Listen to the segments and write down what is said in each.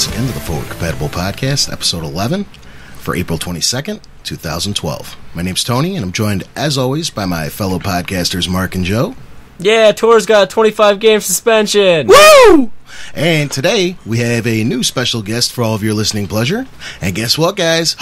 once again to the Forward Compatible Podcast, episode 11 for April 22nd, 2012. My name's Tony, and I'm joined, as always, by my fellow podcasters Mark and Joe. Yeah, Tor's got a 25-game suspension! Woo! And today, we have a new special guest for all of your listening pleasure. And guess what, guys?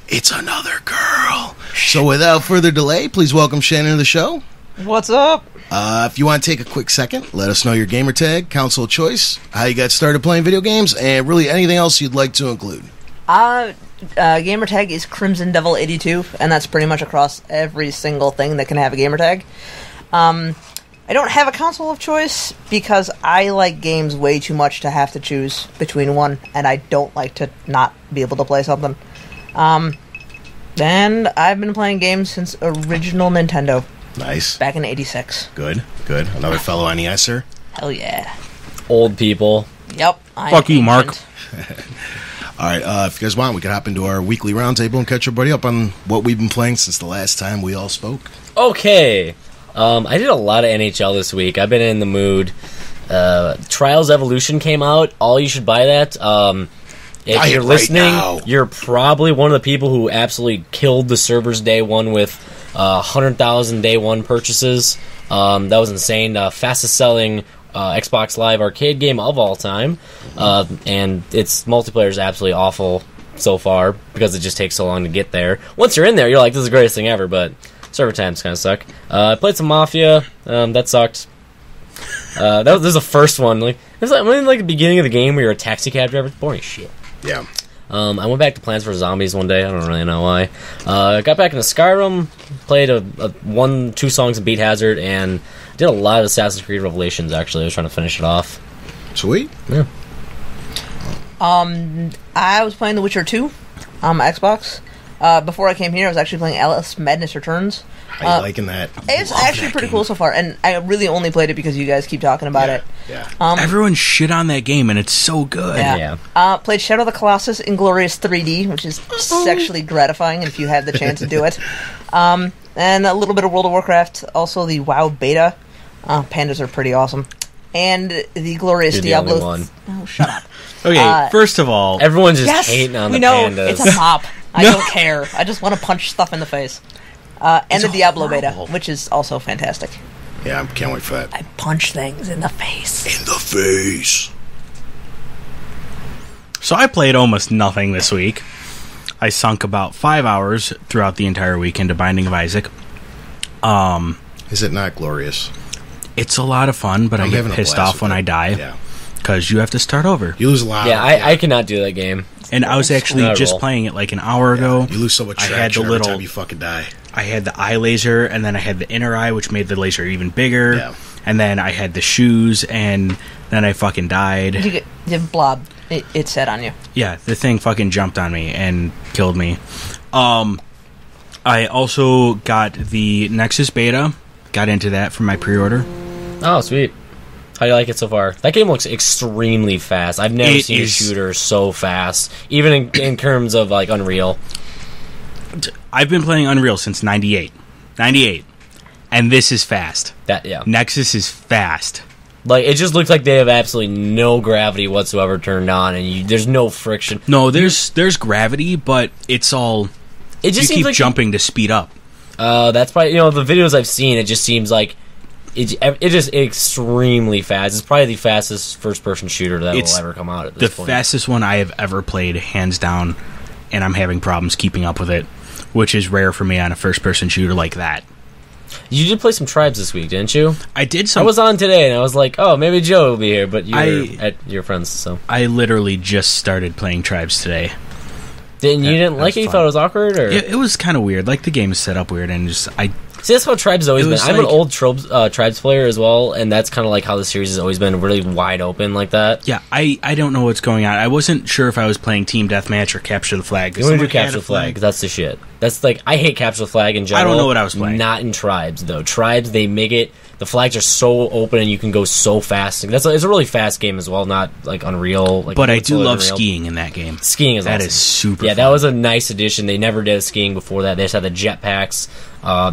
It's another girl! So without further delay, please welcome Shannon to the show. What's up? If you want to take a quick second, let us know your gamer tag, console choice, how you got started playing video games, and really anything else you'd like to include. Gamer tag is Crimson Devil 82, and that's pretty much across every single thing that can have a gamer tag. I don't have a console of choice because I like games way too much to have to choose between one, and I don't like to not be able to play something. And I've been playing games since original Nintendo. Nice. Back in '86. Good. Another fellow NESer. Hell yeah. Old people. Yep. Fuck you, Mark. All right, if you guys want, we can hop into our weekly roundtable and catch everybody up on what we've been playing since the last time we all spoke. Okay. I did a lot of NHL this week. I've been in the mood. Trials Evolution came out. All you should buy that. If you're listening, you're probably one of the people who absolutely killed the servers day one with 100,000 day one purchases. That was insane. Fastest selling Xbox Live arcade game of all time. And its multiplayer is absolutely awful so far because it just takes so long to get there. Once you're in there, you're like, this is the greatest thing ever, but server times kind of suck. I played some Mafia. That sucked. This is the first one. Like, it was like the beginning of the game where you're a taxi cab driver. It's boring shit. Yeah. I went back to Plants vs. Zombies one day. I don't really know why. Got back into Skyrim, played two songs of Beat Hazard, and did a lot of Assassin's Creed Revelations, actually. I was trying to finish it off. Sweet. Yeah. I was playing The Witcher 2 on my Xbox. Before I came here, I was actually playing Alice Madness Returns. How you liking that? It's actually pretty cool so far, and I really only played it because you guys keep talking about it. Yeah. Everyone shit on that game, and it's so good. Yeah. Played Shadow of the Colossus Inglorious 3D, which is sexually gratifying if you have the chance to do it. And a little bit of World of Warcraft, also the WoW beta. Pandas are pretty awesome. And the glorious Diablo... The only one. Oh, shut up. Okay, first of all... Everyone's just hating on the pandas. It's a mop. I don't care. I just want to punch stuff in the face. And the Diablo beta, which is also fantastic. Yeah, I can't wait for that. I punch things in the face. In the face. So I played almost nothing this week. I sunk about 5 hours throughout the entire week into Binding of Isaac. Is it not glorious? It's a lot of fun, but I get pissed off when I die. Yeah. Because you have to start over. You lose a lot. Yeah, I cannot do that game. And I was actually just playing it like an hour ago. You lose so much traction every time you fucking die. I had the eye laser, and then I had the inner eye, which made the laser even bigger. Yeah. And then I had the shoes, and then I fucking died. The blob, it set on you. Yeah, the thing fucking jumped on me and killed me. I also got the Nexus beta. Got into that for my pre-order. Oh, sweet. How do you like it so far? That game looks extremely fast. I've never seen a shooter so fast, even in terms of like Unreal. I've been playing Unreal since 98, and this is fast. Nexus is fast. Like, it just looks like they have absolutely no gravity whatsoever turned on, and there's no friction. No, there's gravity, but it's all. It just seems like jumping to speed up. That's probably the videos I've seen. It just seems like. It's just extremely fast. It's probably the fastest first-person shooter that will ever come out at this point. The fastest one I have ever played, hands down, and I'm having problems keeping up with it, which is rare for me on a first-person shooter like that. You did play some Tribes this week, didn't you? I did. I was on today, and I was like, oh, maybe Joe will be here, but you were at your friend's, so... I literally just started playing Tribes today. You didn't like it? You thought it was awkward? Or? Yeah, it was kind of weird. Like, the game is set up weird, and See, that's how Tribes has always been. I'm an old Tribes player as well, and that's kind of like how the series has always been, really wide open like that. Yeah, I don't know what's going on. I wasn't sure if I was playing Team Deathmatch or Capture the Flag. You want to do Capture the Flag, because that's the shit. That's like, I hate Capture the Flag in general. I don't know what I was playing. Not in Tribes, though. Tribes, they make it, the flags are so open and you can go so fast. It's a really fast game as well, not like Unreal. Like, but I do love Unreal. skiing in that game. Skiing is that awesome. is super. Yeah, fun. that was a nice addition. They never did skiing before that. They just had the jetpacks.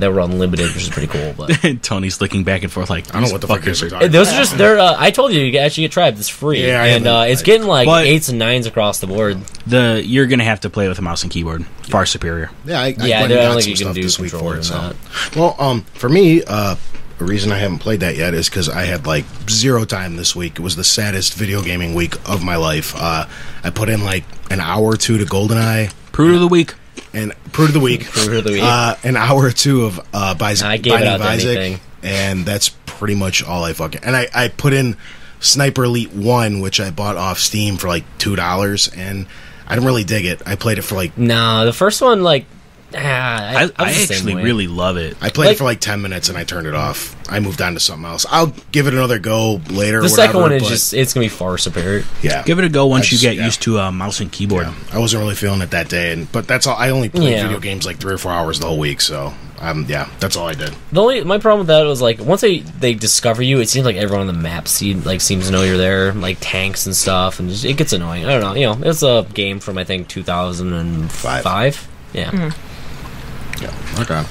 They were unlimited, which is pretty cool. But Tony's looking back and forth like, I don't know what the fuck you're talking those are just they're. I told you can actually get tribes. It's free, Yeah, and it's getting like But 8s and 9s across the board. You're gonna have to play with a mouse and keyboard. Far superior. Yeah, I I went and don't got think some you can stuff do this week controller for it. and So, well, for me, the reason I haven't played that yet is because I had like zero time this week. It was the saddest video gaming week of my life. I put in like an hour or two to GoldenEye. Prude of the week. And Prude of the Week. Prude of the Week. An hour or two of I gave it out to anything. and that's pretty much all I fucking... And I put in Sniper Elite 1, which I bought off Steam for like $2, and I didn't really dig it. I played it for like... Nah, the first one, like... I actually really love it. I played it for like 10 minutes and I turned it off. I moved on to something else. I'll give it another go later. The second one is just... It's going to be far superior. Yeah. Give it a go once you get used to mouse and keyboard. Yeah. I wasn't really feeling it that day, but that's all. I only played video games like 3 or 4 hours the whole week, so that's all I did. My problem with that was like once they discover you, it seems like everyone on the map seems to know you're there, like tanks and stuff, and it gets annoying. I don't know. It's a game from I think 2005. Yeah. Mm. Yeah. Okay.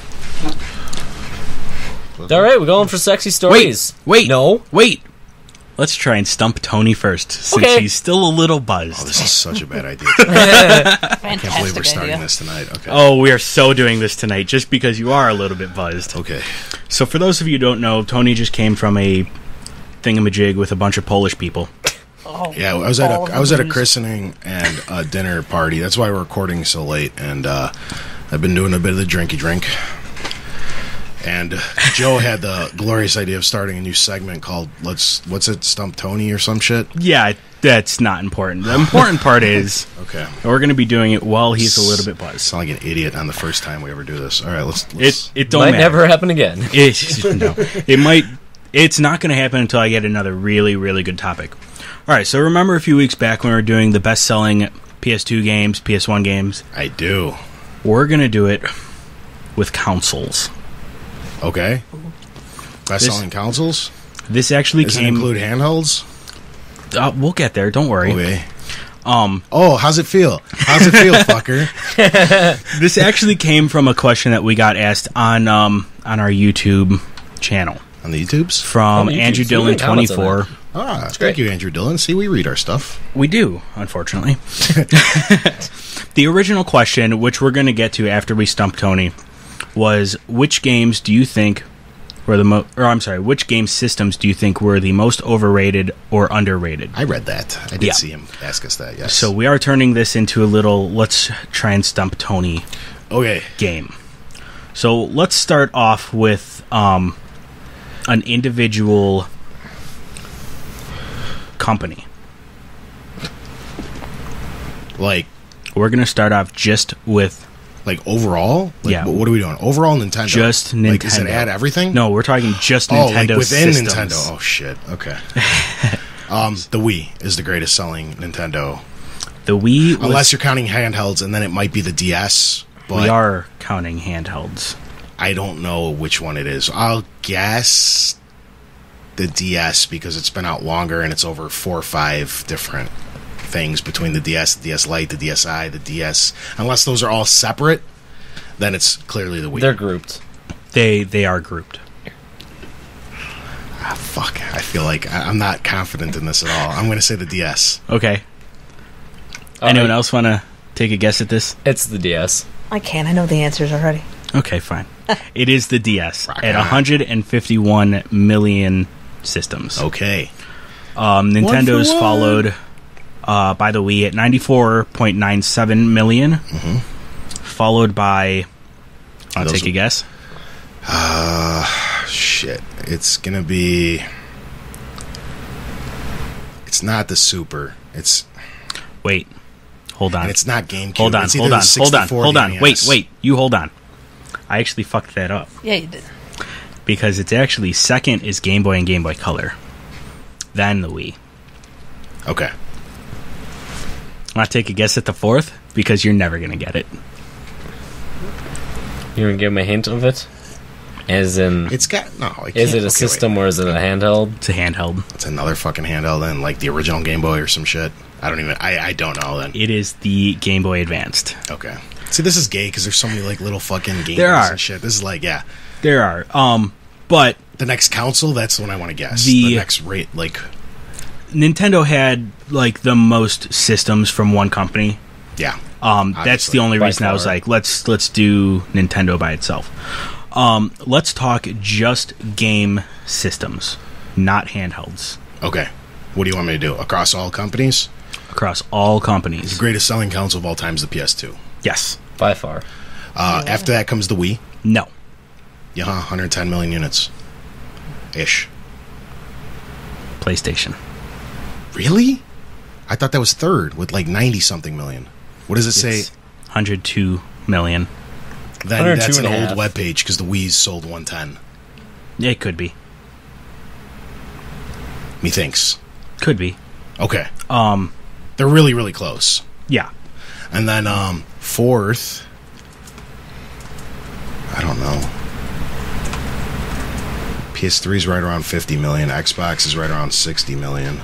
All right, we're going for sexy stories. Wait. No. Wait. Let's try and stump Tony first, since he's still a little buzzed. Oh, this is such a bad idea. I can't believe we're starting this tonight. Okay. Oh, we are so doing this tonight, just because you are a little bit buzzed. Okay. So for those of you who don't know, Tony just came from a thingamajig with a bunch of Polish people. Oh, yeah, I was at a christening and a dinner party. That's why we're recording so late, and I've been doing a bit of the drinky drink. And Joe had the glorious idea of starting a new segment called what's it, Stump Tony or some shit? Yeah, that's not important. The important part is okay, we're going to be doing it while he's a little bit buzzed. Sound like an idiot on the first time we ever do this. All right, let's it don't might matter. never happen again. It's not going to happen until I get another really, really good topic. All right, so remember a few weeks back when we were doing the best-selling PS2 games, PS1 games? I do. We're going to do it with consoles. Okay. Best-selling consoles? This actually Does it include handhelds? We'll get there, don't worry. Okay. How's it feel? How's it feel, fucker? This actually came from a question that we got asked on our YouTube channel. On the YouTubes? From Andrew Dillon 24. Thank you, Andrew Dillon. See, we read our stuff. We do, unfortunately. The original question, which we're going to get to after we stump Tony, was which games do you think were which game systems do you think were the most overrated or underrated? I read that. I did see him ask us that, yes. So we are turning this into a little let's try and stump Tony game. So let's start off with an individual company. Like, we're going to start off just with like overall? Like, yeah. What are we doing? Overall Nintendo? Just Nintendo. Like, does it add everything? No, we're talking just Nintendo like within systems. Nintendo. Oh, shit. Okay. The Wii is the greatest selling Nintendo. The Wii was, unless you're counting handhelds, and then it might be the DS. But we are counting handhelds. I don't know which one it is. I'll guess the DS because it's been out longer and it's over 4 or 5 different things between the DS, the DS Lite, the DSi, the DS. Unless those are all separate, then it's clearly the Wii. They're grouped. They are grouped. Fuck. I feel like I'm not confident in this at all. I'm going to say the DS. Okay. Anyone else want to take a guess at this? It's the DS. I can't. I know the answers already. Okay, fine. It is the DS Rock at on. 151 million systems. Okay. Nintendo's followed by the Wii at 94.97 million. Mm-hmm. Followed by... I'll take a guess. Shit. It's going to be... It's not the Super. It's... Wait. Hold on. And it's not GameCube. Hold on. It's either the 64 or the NES. Wait. You hold on. I actually fucked that up. Yeah, you did. Because it's actually second is Game Boy and Game Boy Color. Then the Wii. Okay. Want to take a guess at the fourth? Because you're never going to get it. You want to give him a hint of it? As in, It's got no. is it a system or is it a handheld? It's a handheld. It's another fucking handheld, then like the original Game Boy or some shit. I don't know. Then It is the Game Boy Advanced. okay. See, this is gay because there's so many like little fucking Game There Boys are. and shit. This is like There are. But the next console. That's the one I want to guess. The- The next rate, like Nintendo had like the most systems from one company. yeah. That's Obviously. the only By reason I was far. like, let's do Nintendo by itself. Let's talk just game systems, not handhelds, Okay. What do you want me to do? Across all companies? across all companies. The greatest selling console of all time is the PS2. Yes. By far. After that comes the Wii. No. Yeah, 110 million units. Ish. PlayStation. Really? I thought that was third with like 90-something million. What does it say? It's 102 million. Then 102 that's an and a old half. webpage because the Wii's sold 110. It could be. Methinks. Could be. Okay. They're really, really close. Yeah. And then fourth, I don't know. PS3 is right around 50 million. Xbox is right around 60 million.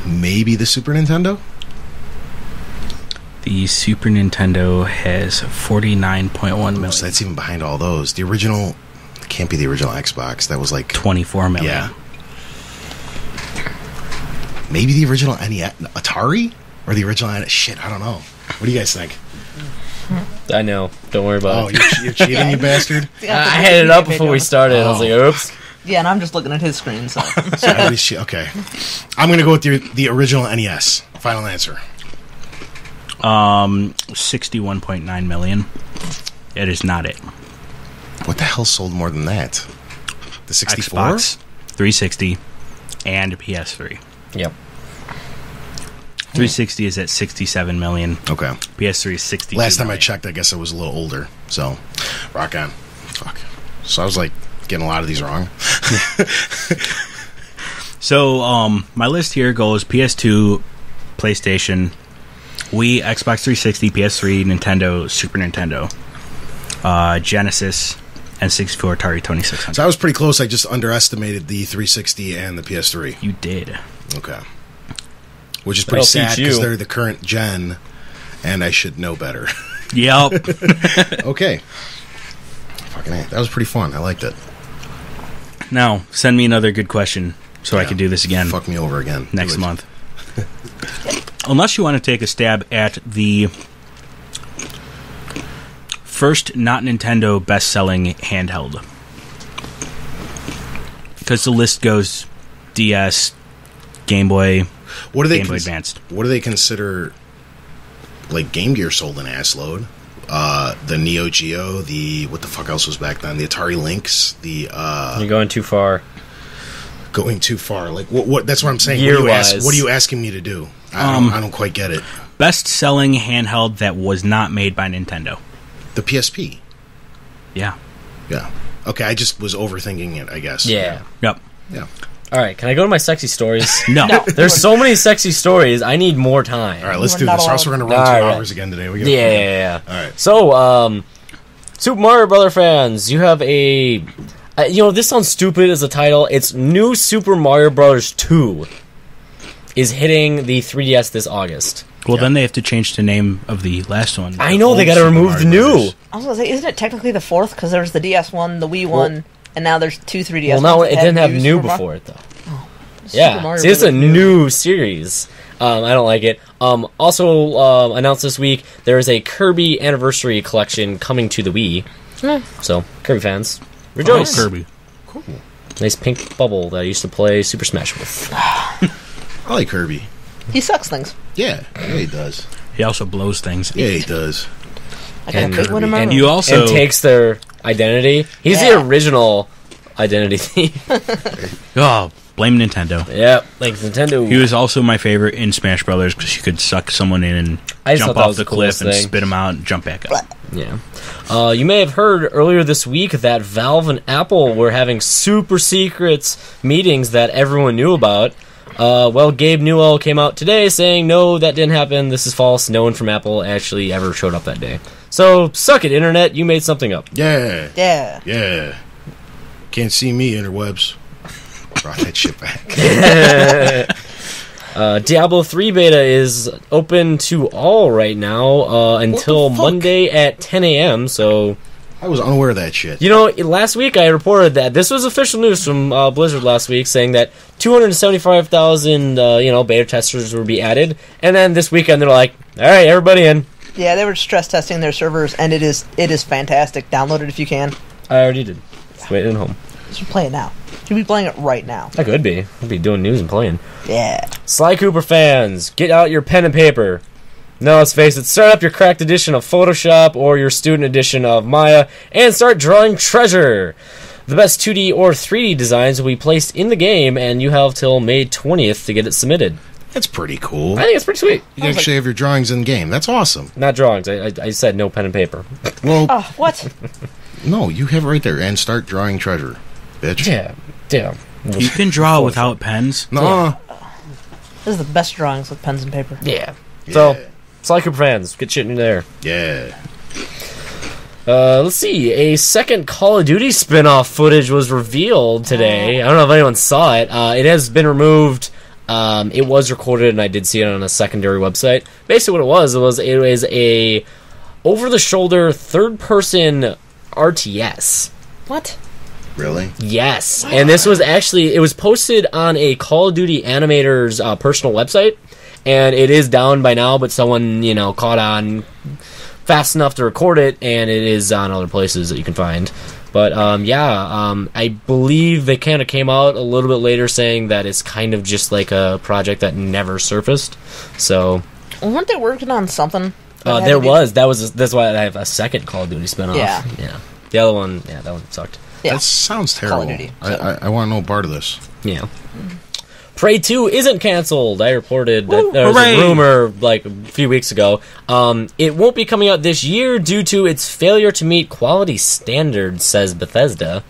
Maybe the Super Nintendo? The Super Nintendo has 49.1 million. So that's even behind all those. The original can't be the original Xbox. That was like 24 million. yeah. Maybe the original NES, Atari, or the original NES. Shit, I don't know. What do you guys think? I know. Don't worry Oh, about it. you're cheating, you bastard. I had it up before we started. I was like, oops. Yeah, and I'm just looking at his screen, so. So everybody's okay. I'm gonna go with the original NES. Final answer. 61.9 million. It is not it. What the hell sold more than that? The 64? Xbox 360 and PS3. Yep. 360 is at 67 million. Okay. PS3 is 62 Last time I million. checked, I guess I was a little older. So, rock on. Fuck. So I was like getting a lot of these wrong. So, my list here goes PS2, PlayStation, Wii, Xbox 360, PS3, Nintendo, Super Nintendo, Genesis, N64, Atari 2600. So I was pretty close. I just underestimated the 360 and the PS3. You did. Okay. Which is pretty That'll teach sad because you. they're the current gen, and I should know better. Yep. Okay. Fucking A. That was pretty fun. I liked it. Now, send me another good question so I Yeah. can do this again Fuck me over again. next Do it. month. Unless you want to take a stab at the first not Nintendo best-selling handheld. Because the list goes DS, Game Boy, What do they Game Boy Advanced. What do they consider like Game Gear sold an assload? The Neo Geo, the what the fuck else was back then? The Atari Lynx, the You're going too far. going too far. Like what that's what I'm saying. Gear-wise. What are you asking me to do? I don't quite get it. Best-selling handheld that was not made by Nintendo. The PSP. Yeah. Yeah. Okay, I just was overthinking it, I guess. Yeah. Yep. Yeah. All right, can I go to my sexy stories? No. There's so many sexy stories. I need more time. All right, let's We're do not this. Or else we're going to run allowed. 2 All right. hours again today. We Yeah. All right. So, Super Mario Brother fans, you have a... this sounds stupid as a title. It's New Super Mario Brothers 2 is hitting the 3DS this August. Well, then they have to change the name of the last one. I know, they Old gotta Super remove the Mario new. Brothers. I was gonna say, isn't it technically the fourth? Because there's the DS one, the Wii one, and now there's two 3DS Well, no, ones it that didn't have new new Super Mar- before it, though. Super Yeah, Mario see, it's a Brothers new series. I don't like it. Also, announced this week, there is a Kirby Anniversary Collection coming to the Wii. So, Kirby fans, rejoice. Kirby. Cool. Nice pink bubble that I used to play Super Smash with. I like Kirby. He sucks things. Yeah. Yeah, he does. He also blows things. Yeah, he does. I got a And big one in my Kirby. room. You also... And takes their identity. He's Yeah. the original identity thief. Oh, blame Nintendo. Yep, like Nintendo. He was also my favorite in Smash Brothers because you could suck someone in and I just jump thought that off was the the coolest cliff and thing. spit them out and jump back up. Yeah. You may have heard earlier this week that Valve and Apple were having super secrets meetings that everyone knew about. Well, Gabe Newell came out today saying, no, that didn't happen. This is false. No one from Apple actually ever showed up that day. So, suck it, Internet. You made something up. Yeah. Yeah. Yeah. Can't see me, interwebs. Brought that shit back. Diablo 3 beta is open to all right now until Monday at 10 a.m., so... I was unaware of that shit. You know, last week I reported that this was official news from Blizzard last week, saying that 275,000, beta testers would be added, and then this weekend they're like, all right, everybody in. Yeah, they were stress testing their servers, and it is fantastic. Download it if you can. I already did. It's waiting at home. You should play it now. You should be playing it right now. I could be. I'd be doing news and playing. Yeah. Sly Cooper fans, get out your pen and paper. No, let's face it, start up your cracked edition of Photoshop or your student edition of Maya and start drawing treasure. The best 2D or 3D designs will be placed in the game, and you have till May 20th to get it submitted. That's pretty cool. I think it's pretty sweet. You can actually have your drawings in the game. That's awesome. Not drawings. I said no pen and paper. Well, Oh, what? no, you have it right there. And start drawing treasure, bitch. Yeah. You can draw without pens. No. This is the best drawings with pens and paper. Yeah. So, Sly Cooper fans, get shit in there. Yeah. Let's see. A second Call of Duty spin-off footage was revealed today. I don't know if anyone saw it. It has been removed. It was recorded, and I did see it on a secondary website. Basically, what it was a over-the-shoulder third-person RTS. What? Really? Yes. And this was actually, it was posted on a Call of Duty animator's personal website, and it is down by now, but someone, caught on fast enough to record it, and it is on other places that you can find. But, I believe they kind of came out a little bit later saying that it's kind of just like a project that never surfaced. So... Weren't they working on something? That's why I have a second Call of Duty spinoff. Yeah. The other one, that one sucked. Yeah. That sounds terrible. Call of Duty, I want no part of this. Yeah. Prey 2 isn't canceled. I reported that there was Hooray! a rumor like a few weeks ago. It won't be coming out this year due to its failure to meet quality standards, says Bethesda.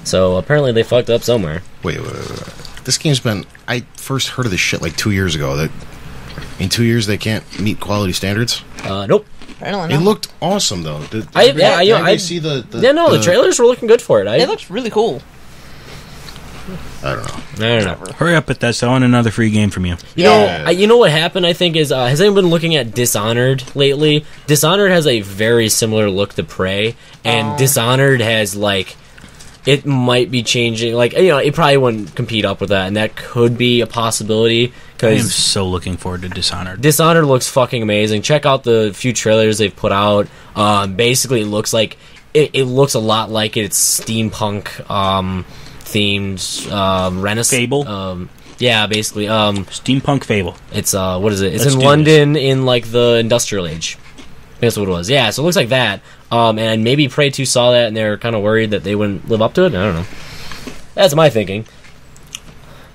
So apparently they fucked up somewhere. Wait. This game's been... I first heard of this shit like 2 years ago. That in 2 years they can't meet quality standards? Nope. Apparently It not. looked awesome, though. Did I see the the trailers were looking good for it. It looks really cool. I don't know. Hurry up, Bethesda. I want another free game from you. You know what happened, I think, is... has anyone been looking at Dishonored lately? Dishonored has a very similar look to Prey, and Dishonored has, it might be changing. It probably wouldn't compete up with that, and that could be a possibility. I am so looking forward to Dishonored. Dishonored looks fucking amazing. Check out the few trailers they've put out. Basically, it looks like... It looks a lot like it's steampunk... themed Renaissance Fable. Yeah, basically. Steampunk Fable. It's what is it? It's Let's in do London in the Industrial Age. That's what it was. Yeah, so it looks like that. And maybe Prey 2 saw that and they're kind of worried that they wouldn't live up to it. I don't know. That's my thinking.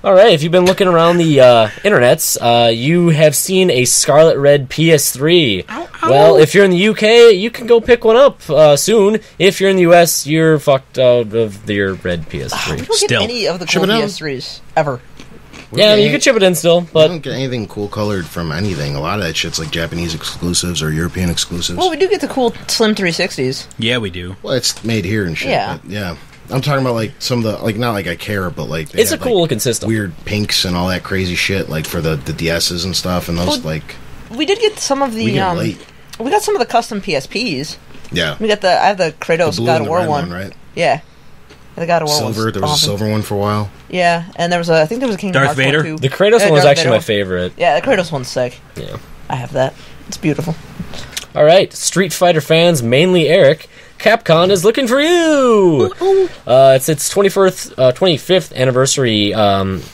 All right, if you've been looking around the internets, you have seen a Scarlet Red PS3. Ow. Well, if you're in the UK, you can go pick one up soon. If you're in the US, you're fucked out of your red PS3. We don't get any of the cool PS3s ever. Yeah, you can chip it in still, but... I don't get anything cool colored from anything. A lot of that shit's like Japanese exclusives or European exclusives. Well, we do get the cool Slim 360s. Yeah, we do. Well, it's made here and shit. Yeah. But yeah. I'm talking about some of the not I care, but it's a cool looking system. Weird pinks and all that crazy shit, for the DSs and stuff, and those we did get some of the we get late. We got some of the custom PSPs. Yeah. We got I have the Kratos the blue God and of the War red one. right? Yeah. The God of War silver. There was a silver one for a while. Yeah, and I think there was a Kingdom Darth Hearts Vader. one too. The Kratos one was actually my favorite. Yeah, the Kratos one's sick. Yeah. I have that. It's beautiful. All right, Street Fighter fans, mainly Eric, Capcom is looking for you. It's its 25th anniversary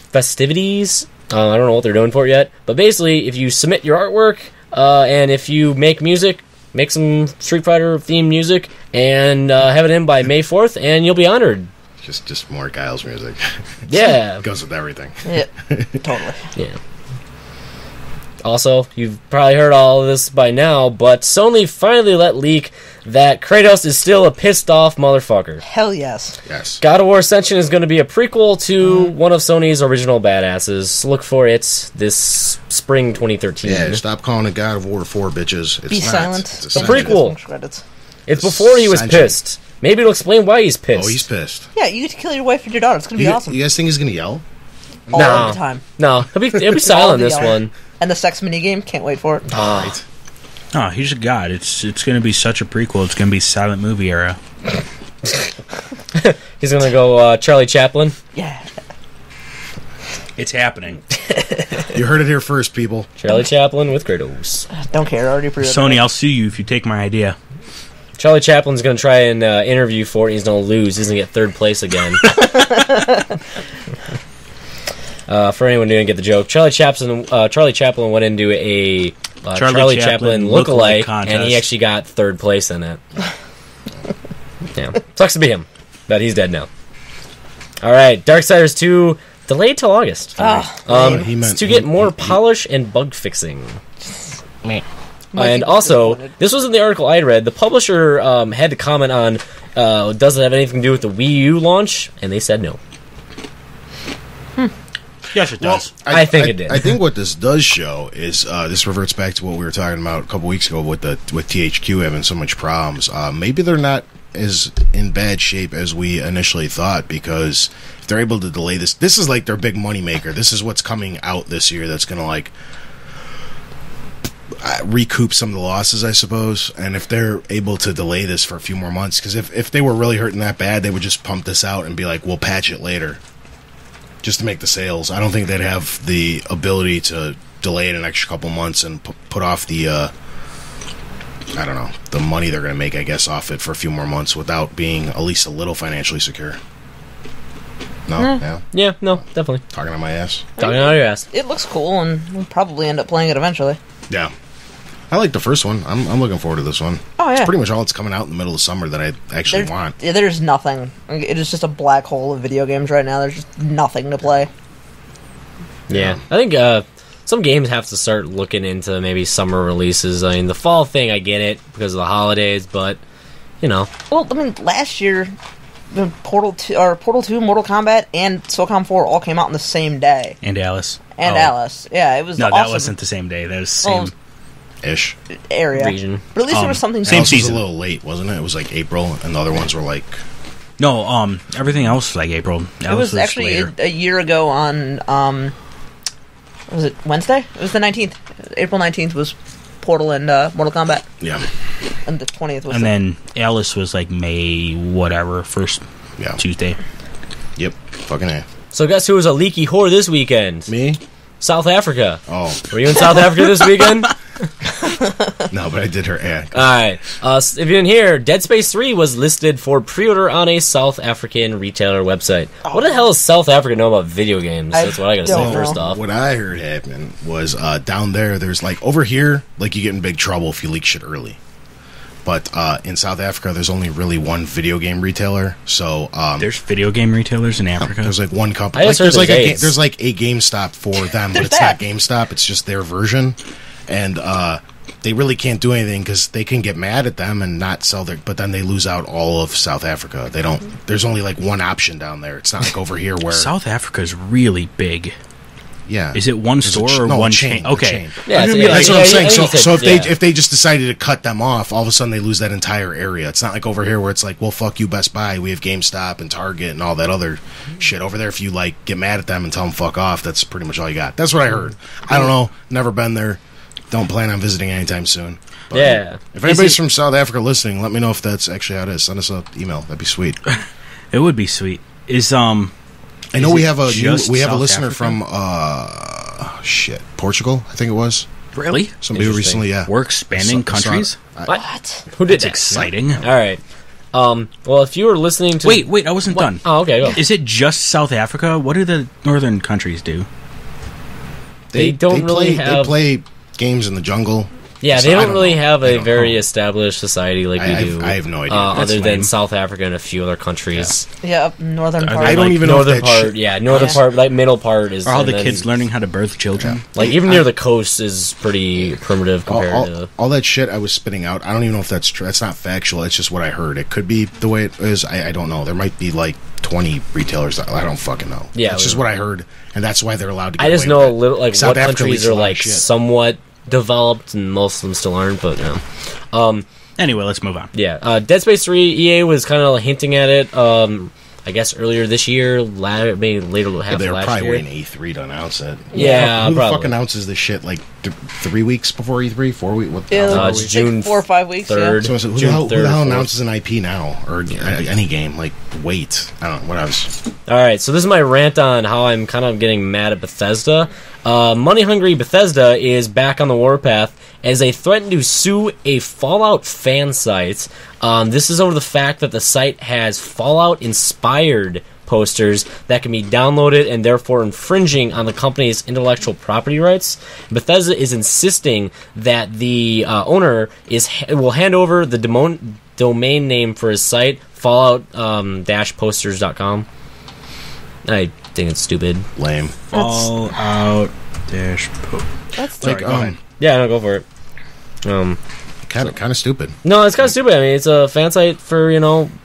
festivities. I don't know what they're doing for it yet, but basically, if you submit your artwork and if you make music, make some Street Fighter themed music, and have it in by May 4th, and you'll be honored. Just more Kyle's music. Yeah, goes with everything. Yeah, totally. Yeah. Also, you've probably heard all of this by now, but Sony finally let leak that Kratos is still a pissed off motherfucker. Hell yes. Yes. God of War Ascension is going to be a prequel to one of Sony's original badasses. Look for it this spring 2013. Yeah, stop calling it God of War 4, bitches. It's Be not. silent. It's a prequel. Credits. It's before he was Ascension. pissed. Maybe it'll explain why he's pissed. Oh, he's pissed. Yeah, you get to kill your wife and your daughter. It's going to be awesome. You guys think he's going to yell? All No. the time. No, he'll be silent this one. And the sex minigame, can't wait for it. Right. Oh, he's a god. It's going to be such a prequel. It's going to be silent movie era. He's going to go Charlie Chaplin. Yeah. It's happening. You heard it here first, people. Charlie Chaplin with Kratos. Don't care. Already pre-ordered. Sony, I'll sue you if you take my idea. Charlie Chaplin's going to try and interview for it. He's going to lose. He's going to get third place again. For anyone who didn't get the joke, Charlie Chaplin went into a Charlie Chaplin lookalike, and he actually got third place in it. Yeah, sucks to be him, but he's dead now. All right, Darksiders 2 delayed till August. It's to get more polish and bug fixing. And also, this was in the article I read. The publisher had to comment on does it have anything to do with the Wii U launch, and they said no. Yes, it does. I think it did. I think what this does show is this reverts back to what we were talking about a couple weeks ago with THQ having so much problems. Maybe they're not as in bad shape as we initially thought, because if they're able to delay this is like their big money maker. This is what's coming out this year that's going to like recoup some of the losses, I suppose. And if they're able to delay this for a few more months, because if they were really hurting that bad, they would just pump this out and be like, we'll patch it later, just to make the sales. I don't think they'd have the ability to delay it an extra couple months and put off the I don't know, the money they're going to make, I guess, off it for a few more months without being at least a little financially secure. No? Yeah? Yeah, no, definitely. Talking on my ass? Talking out of your ass. It looks cool, and we'll probably end up playing it eventually. Yeah. I like the first one. I'm looking forward to this one. Oh, yeah. It's pretty much all that's coming out in the middle of summer that I actually want. Yeah, there's nothing. It is just a black hole of video games right now. There's just nothing to play. Yeah. I think some games have to start looking into maybe summer releases. I mean, the fall thing, I get it because of the holidays, but, you know. Well, I mean, last year, Portal 2, Mortal Kombat, and SOCOM 4 all came out on the same day. And Alice. Alice. Yeah, it was No, awesome. that wasn't the same day. That was the same Ish. area. Region. But at least there was something... Same else. season. Was a little late, wasn't it? It was like April, and the other ones were like... No, everything else was like April. It was actually later. a year ago on... was it Wednesday? It was the 19th. April 19th was Portal and Mortal Kombat. Yeah. And the 20th was... And then Alice was like May whatever, first Tuesday. Yep. Fucking A. So guess who was a leaky whore this weekend? Me? South Africa. Oh. Were you in South Africa this weekend? No, but I did her ad. Alright. If you didn't hear, Dead Space 3 was listed for pre-order on a South African retailer website. What the hell does South Africa know about video games? That's what I gotta say don't first know. off. What I heard happen was down there's like over here, like you get in big trouble if you leak shit early. But in South Africa, there's only really one video game retailer. So There's video game retailers in Africa. there's like one company. I Like, just heard there's like a GameStop for them, but it's not GameStop. It's just their version, and they really can't do anything because they can get mad at them and not sell their. But then they lose out all of South Africa. They don't. There's only like one option down there. It's not like over here where South Africa is really big. Yeah. Is it one store or no, one chain? chain? Okay. Chain. Yeah, That's what I'm saying. So if yeah. if they just decided to cut them off, all of a sudden they lose that entire area. It's not like over here where it's like, well, fuck you, Best Buy. We have GameStop and Target and all that other shit. Over there, if you like get mad at them and tell them fuck off, that's pretty much all you got. That's what I heard. I don't know. Never been there. Don't plan on visiting anytime soon. But Yeah. if anybody's from South Africa listening, let me know if that's actually how it is. Send us an email. That'd be sweet. It would be sweet. I know we have a just we have a South listener Africa? from Portugal, I think it was. Really? Somebody Interesting. recently, yeah. We're expanding countries? What? Who did That's that? exciting. Alright. Well, if you were listening to... Wait, I wasn't done. Oh, okay, go. Is it just South Africa? What do the northern countries do? They don't really have... They play games in the jungle. Yeah, So they I don't really know. have I a don't very know. established society like we do. I have no idea. Other That's than lame. South Africa and a few other countries. Yeah, up northern Are part. they I don't like even know if Northern that part, shit- northern part, like middle part is. Are all and the then, kids learning how to birth children? like even near the coast is pretty primitive compared all, to. all that shit I was spitting out. I don't even know if that's true. That's not factual. It's just what I heard. It could be the way it is. I don't know. There might be like 20 retailers. I don't fucking know. Yeah, that's just what I heard, and that's why they're allowed to. Get I just away know with a it. little like South what Africa countries leaks a are lot of like shit. somewhat developed and most of them still aren't. But Anyway, let's move on. yeah, Dead Space 3. EA was kind of hinting at it. I guess earlier this year, maybe later half They of were last probably year. waiting E3 to announce it. Yeah, who the probably. fuck announces this shit like 3 weeks before E3? 4 weeks? What the Yeah, hell are it's we? June 4 or 5 weeks. 3rd. Yeah. So who June the 3rd, hell 4th. announces an IP now or any game? Like, wait, I don't know. What else? All right, so this is my rant on how I'm kind of getting mad at Bethesda. Money-hungry Bethesda is back on the warpath as they threaten to sue a Fallout fan site. This is over the fact that the site has Fallout-inspired posters that can be downloaded and therefore infringing on the company's intellectual property rights. Bethesda is insisting that the owner will hand over the domain name for his site, fallout-posters.com. I think it's stupid. Lame. Fallout dash po. That's Sorry, Like, go ahead. Yeah, no, go for it. Kind of stupid. No, it's kind of stupid. I mean, it's a fan site for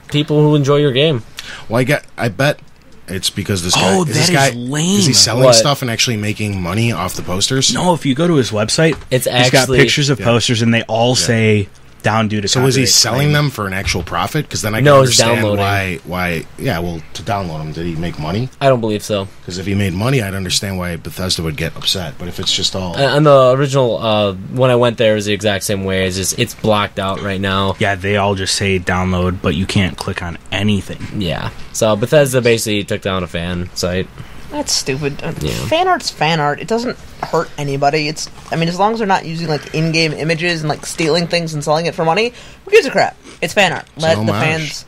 people who enjoy your game. Well, I bet it's because this guy. Oh, this that guy, is lame. Is he selling What? stuff and actually making money off the posters? No, if you go to his website, It's he's got actually- pictures of posters, and they all say down due to. So is he copyright selling claim. them for an actual profit? Because then I can No, he's understand downloading. why. Yeah, well, to download them, did he make money? I don't believe so. Because if he made money, I'd understand why Bethesda would get upset. But if it's just all And the original, when I went there, is the exact same way. It's blocked out right now. Yeah, they all just say download, but you can't click on anything. Yeah. So Bethesda basically took down a fan site. That's stupid. Yeah. Fan art's fan art. It doesn't hurt anybody. As long as they're not using like in-game images and like stealing things and selling it for money, who gives a crap? It's fan art. Let the homage. fans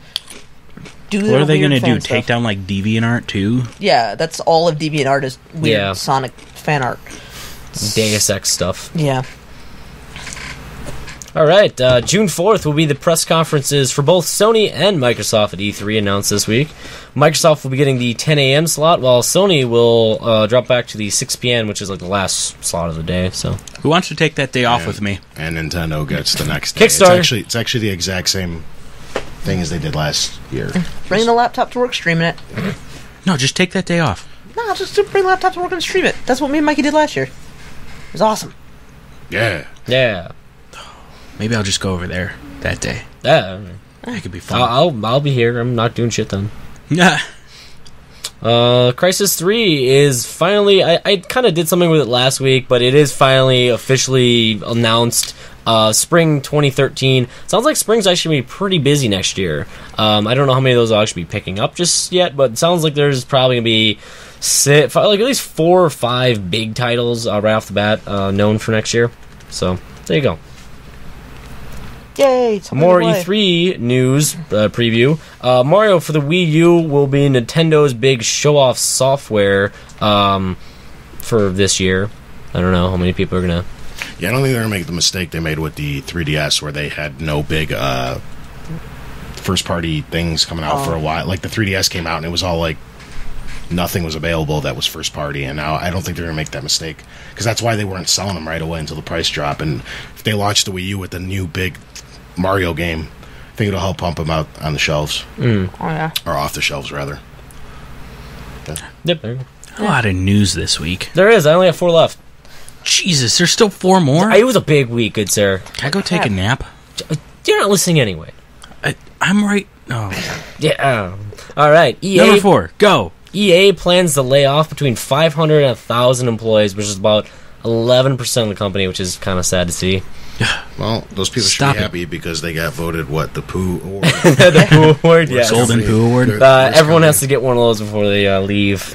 do What their are they weird going to fan do? stuff. Take down like DeviantArt too? Yeah, that's all of DeviantArt is weird Yeah. Sonic fan art. Deus Ex stuff. Yeah. All right, June 4th will be the press conferences for both Sony and Microsoft at E3 announced this week. Microsoft will be getting the 10 a.m. slot, while Sony will drop back to the 6 p.m., which is like the last slot of the day. So Who wants to take that day off Yeah. with me? and Nintendo gets the next day. Kickstarter. It's actually the exact same thing as they did last year. Bring the laptop to work, streaming it. No, just take that day off. No, just bring the laptop to work and stream it. That's what me and Mikey did last year. It was awesome. Yeah. yeah, Maybe I'll just go over there that day. yeah. That could be fun. I'll be here. I'm not doing shit then. Yeah. Crisis 3 is finally... I kind of did something with it last week, but it is finally officially announced. Spring 2013. Sounds like spring's actually going to be pretty busy next year. I don't know how many of those I'll actually be picking up just yet, but it sounds like there's probably going to be at least 4 or 5 big titles right off the bat known for next year. So, there you go. Yay! something More to play. E3 news preview. Mario for the Wii U will be Nintendo's big show-off software for this year. I don't know how many people are going to... Yeah, I don't think they're going to make the mistake they made with the 3DS where they had no big first-party things coming out for a while. Like, the 3DS came out and it was all like, nothing was available that was first-party. And now I don't think they're going to make that mistake. Because that's why they weren't selling them right away until the price drop. And if they launched the Wii U with the new big Mario game, I think it'll help pump them out on the shelves. Oh yeah. Or off the shelves, rather. Yep, there you go. A lot of news this week. There is. I only have 4 left. Jesus, there's still 4 more? It was a big week, good sir. Can I go take a nap? You're not listening anyway. I'm right. Oh. Yeah. All right. Number 4, go. EA plans to lay off between 500 and 1,000 employees, which is about 11% of the company, which is kind of sad to see. Well, those people Stop should be happy because they got voted, the Pooh Award? The Pooh Award, yes. Golden Pooh Award. Everyone has to get one of those before they leave.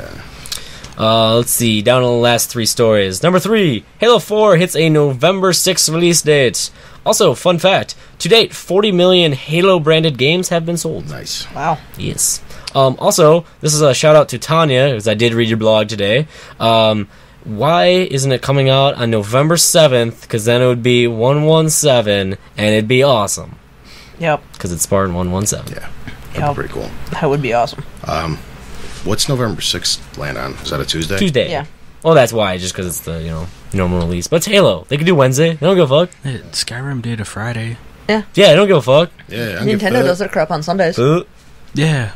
Let's see, down to the last 3 stories. Number 3, Halo 4 hits a November 6th release date. Also, fun fact, to date, 40 million Halo-branded games have been sold. Nice. Wow. Yes. Also, this is a shout-out to Tanya, because I did read your blog today. why isn't it coming out on November 7th? Because then it would be 117, and it'd be awesome. Yep. Because it's Spartan 117. Yeah. That'd be pretty cool. That would be awesome. What's November 6th land on? Is that a Tuesday? Tuesday. Yeah. Well, that's why, just because it's the, normal release. But it's Halo. They could do Wednesday. They don't give a fuck. Skyrim did a Friday. Yeah. Yeah, they don't give a fuck. Yeah. Nintendo does their crap on Sundays. Yeah.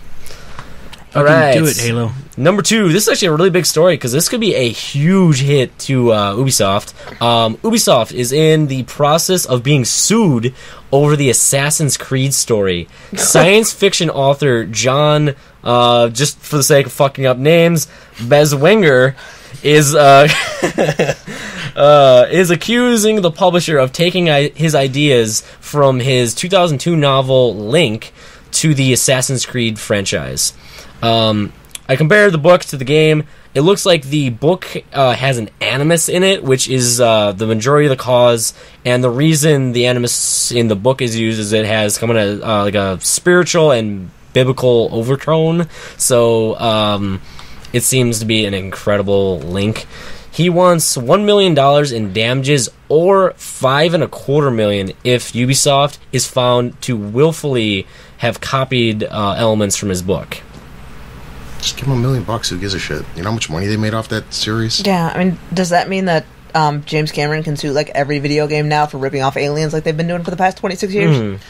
All right. Do it, Halo. Number 2. This is actually a really big story because this could be a huge hit to Ubisoft. Ubisoft is in the process of being sued over the Assassin's Creed story. Science fiction author John, just for the sake of fucking up names, Bezwenger is accusing the publisher of taking his ideas from his 2002 novel Link to the Assassin's Creed franchise. I compared the book to the game. It looks like the book has an animus in it, which is the majority of the cause, and the reason the animus in the book is used is it has come in like a spiritual and biblical overtone. So it seems to be an incredible link. He wants $1 million in damages or $5.25 million if Ubisoft is found to willfully have copied elements from his book. Just give them $1 million. Who gives a shit? You know how much money they made off that series? Yeah, I mean, does that mean that James Cameron can sue like every video game now for ripping off aliens like they've been doing for the past 26 years?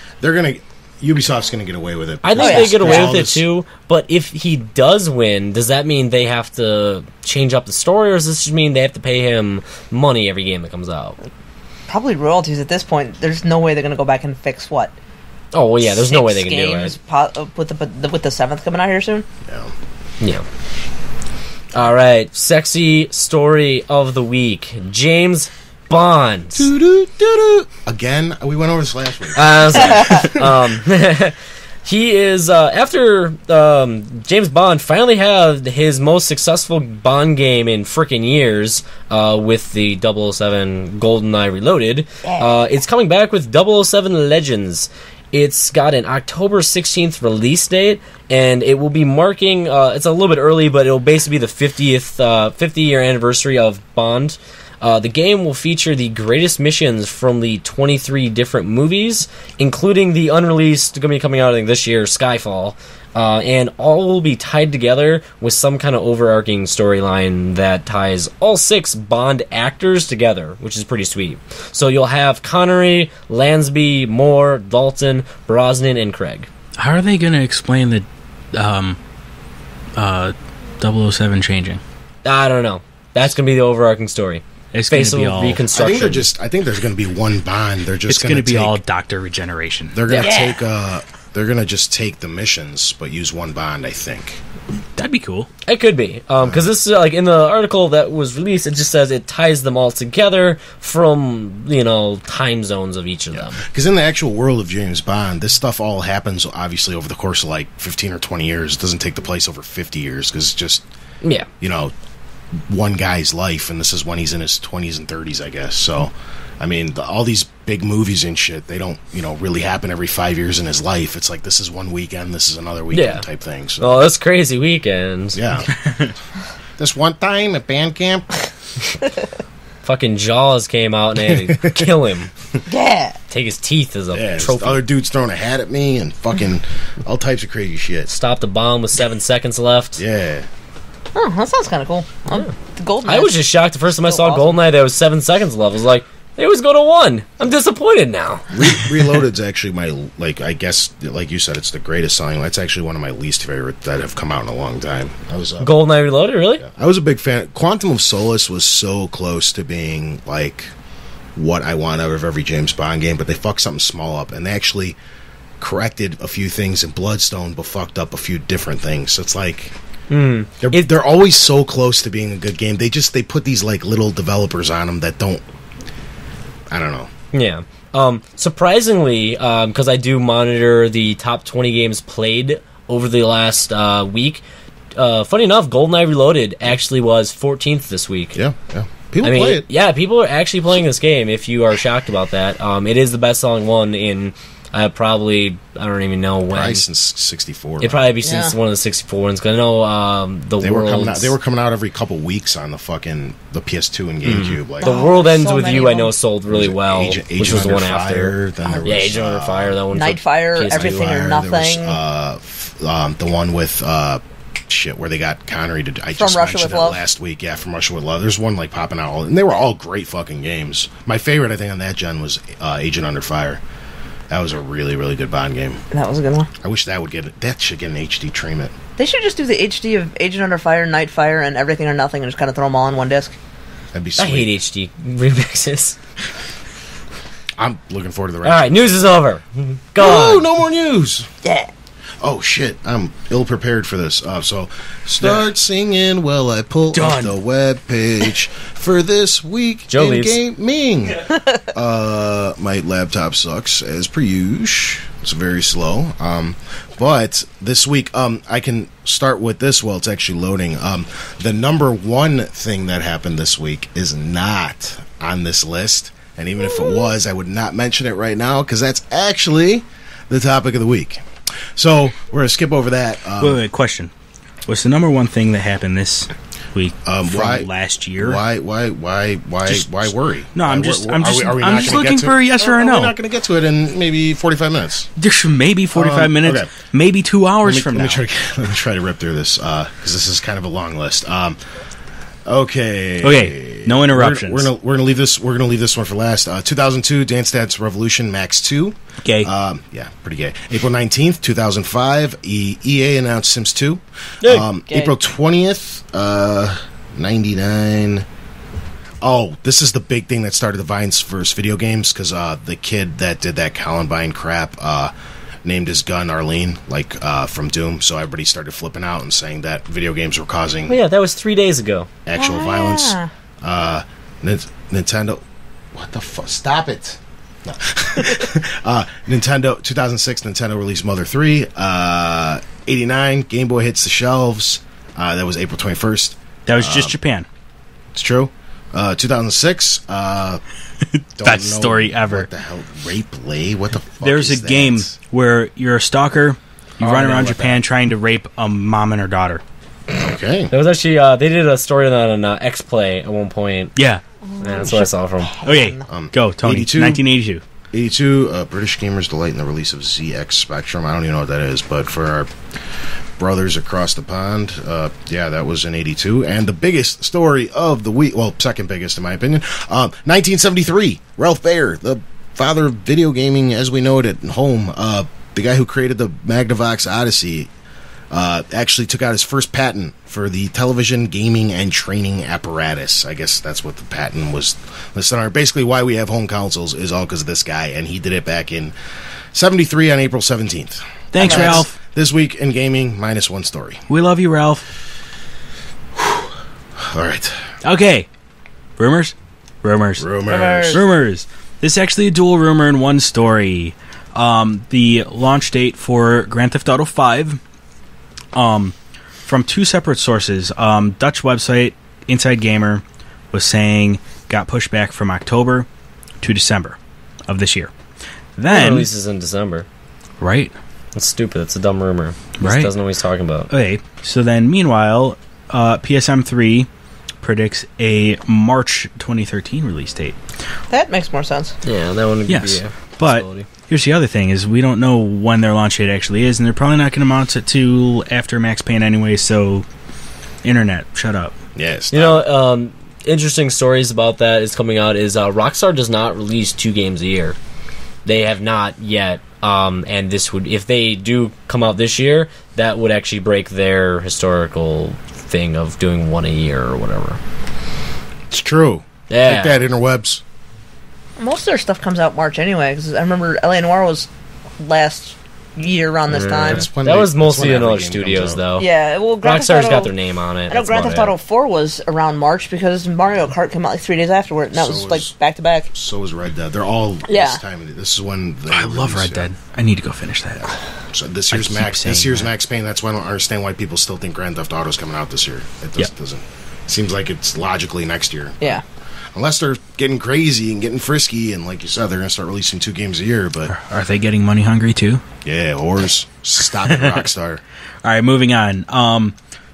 Ubisoft's gonna get away with it. I think they get away with it too, but if he does win, does that mean they have to change up the story, or does this just mean they have to pay him money every game that comes out? Probably royalties at this point. There's no way they're going to go back and fix what? Oh, well, yeah, there's no way they can do it. With the 7th coming out here soon? Yeah. All right, sexy story of the week. James Bond. Again, we went over this last week. He is after James Bond finally had his most successful Bond game in frickin' years with the 007 GoldenEye Reloaded. It's coming back with 007 Legends. It's got an October 16th release date, and it will be marking, it's a little bit early, but it'll basically be the 50-year anniversary of Bond. The game will feature the greatest missions from the 23 different movies, including the unreleased, going to be coming out I think this year, Skyfall, and all will be tied together with some kind of overarching storyline that ties all 6 Bond actors together, which is pretty sweet. So you'll have Connery, Lansby, Moore, Dalton, Brosnan, and Craig. How are they going to explain the 007 changing? I don't know. That's going to be the overarching story. It's going to be all reconstruction. I think there's going to be one Bond. They're just it's going to be all Dr. Regeneration. They're going to take. They're going to just take the missions, but use one Bond. I think that'd be cool. It could be because this is like in the article that was released. It just says it ties them all together from time zones of each of them. Because in the actual world of James Bond, this stuff all happens obviously over the course of like 15 or 20 years. It doesn't take the place over 50 years because it's just one guy's life, and this is when he's in his 20s and 30s, I guess. So, I mean, all these big movies and shit, they don't, really happen every 5 years in his life. It's like this is one weekend, this is another weekend type thing. So. Oh, that's crazy weekends. Yeah. This one time at band camp. Fucking Jaws came out and they had to kill him. Yeah. Take his teeth as a trophy. Other dudes throwing a hat at me and fucking all types of crazy shit. Stopped a bomb with 7 seconds left. Yeah. Oh, that sounds kind of cool. The GoldenEye. I was just shocked the first time I saw GoldenEye that was 7 seconds left. I was like, they always go to 1. I'm disappointed now. Reloaded's actually my, I guess, like you said, it's the greatest selling. That's actually one of my least favorite that have come out in a long time. GoldenEye Reloaded, really? Yeah. I was a big fan. Quantum of Solace was so close to being, like, what I want out of every James Bond game, but they fucked something small up, and they actually corrected a few things in Bloodstone, but fucked up a few different things. So it's like... They're always so close to being a good game. They put these like little developers on them that don't. I don't know. Yeah. Surprisingly, because I do monitor the top 20 games played over the last week. Funny enough, GoldenEye Reloaded actually was 14th this week. Yeah. People play it. Yeah, people are actually playing this game. If you are shocked about that, it is the best-selling one in I don't even know when. Probably since 64. It'd probably be since one of the 64 ones. Because I know they were coming out every couple weeks on the PS2 and GameCube. Like, The World Ends so With many You, of I know, them. sold really well, Agent which was the one Under after. Fire, then there was, Agent Under Fire, that one. Nightfire, PS2. Everything or Nothing. There was, the one with where they got Connery to. I From just Russia mentioned with it Love? last week. Yeah, From Russia with Love. There's one like popping out, and they were all great fucking games. My favorite, I think, on that gen was Agent Under Fire. That was a really, really good Bond game. That was a good one. I wish that should get an HD treatment. They should just do the HD of Agent Under Fire, Nightfire, and Everything or Nothing, and just kind of throw them all in one disc. That'd be sweet. I hate HD remixes. I'm looking forward to the All right, news is over. Go Woo, on. no more news. Yeah. Oh shit, I'm ill prepared for this. So start singing while I pull up the web page for this week Joe in leaves. gaming. My laptop sucks as per usual. It's very slow. But this week, I can start with this while it's actually loading. The number one thing that happened this week is not on this list, and even if it was, I would not mention it right now because that's actually the topic of the week. So we're gonna skip over that. Wait, question. What's the number one thing that happened this week from why- last year? Why worry? No, I'm Why- just are we not gonna looking get to for a it? yes or a We're no. not going to get to it in maybe 45 minutes. There's maybe 45 minutes, okay. maybe 2 hours from Let now. me try to rip through this because this is kind of a long list. Okay. Okay, no interruptions. We're gonna leave this. We're gonna leave this one for last. 2002, Dance Dance Revolution Max 2. Gay. Yeah, pretty gay. April 19th, 2005, EA announced Sims 2. Gay. April 20th, 99. Oh, this is the big thing that started the Vine's first video games because the kid that did that Columbine crap named his gun Arlene, like from Doom. So everybody started flipping out and saying that video games were causing Oh, yeah, that was 3 days ago. actual violence. Nintendo, what the fuck? Stop it! No. Nintendo 2006. Nintendo released Mother 3. 89. Game Boy hits the shelves. That was April 21st. That was just Japan. It's true. 2006. Best story ever. What the hell? Rape Lay? What the fuck? There's is a game that? where you're a stalker. You run I know around about Japan trying to rape a mom and her daughter. Okay. That was actually, they did a story on that on X-Play at one point. Yeah. Yeah, that's what I saw from. Okay, go, Tony. 82. 1982. 82. British gamers delight in the release of ZX Spectrum. I don't even know what that is, but for our brothers across the pond, yeah, that was in 82. And the biggest story of the week, well, second biggest in my opinion, 1973. Ralph Baer, the father of video gaming as we know it at home, the guy who created the Magnavox Odyssey, actually took out his first patent for the television gaming and training apparatus. I guess that's what the patent was listed on. Basically, why we have home consoles is all because of this guy, and he did it back in 73 on April 17th. Thanks, That's Ralph. This week in gaming, minus one story. We love you, Ralph. All right. Okay. Rumors? Rumors. Rumors. This is actually a dual rumor in one story. The launch date for Grand Theft Auto 5, from two separate sources. Dutch website Inside Gamer was saying got pushed back from October to December of this year. Then releases in December. Right. That's stupid. That's a dumb rumor. Right. He doesn't know what he's talking about. Okay. So then, meanwhile, PSM3 predicts a March 2013 release date. That makes more sense. Yeah, that one would Yes, be a but possibility. here's the other thing: is we don't know when their launch date actually is, and they're probably not going to announce it till after Max Payne anyway. So, internet, shut up. Yes. You know, interesting stories about that is coming out is Rockstar does not release 2 games a year. They have not yet. And this would, if they do come out this year, that would actually break their historical thing of doing 1 a year or whatever. It's true. Yeah. Take that, interwebs. Most of their stuff comes out March anyway, because I remember LA Noire was last year around this time. That was mostly in other studios, though. Yeah, well, Grand Theft Rockstar's Auto, got their name on it. I know That's Grand about Theft Auto it. 4 was around March because Mario Kart came out like 3 days afterward, and that So was was- like back to back. So is Red Dead. They're all Yeah. this time. This is when they I love release, Red Dead. I need to go finish that. So this I year's keep Max. This saying year's that. Max Payne. That's why I don't understand why people still think Grand Theft Auto is coming out this year. It Yep. doesn't. Seems like it's logically next year. Yeah. unless they're getting crazy and getting frisky, and like you said, they're going to start releasing 2 games a year. But Are they getting money hungry too? yeah, whores. Stop it, Rockstar. All right, moving on.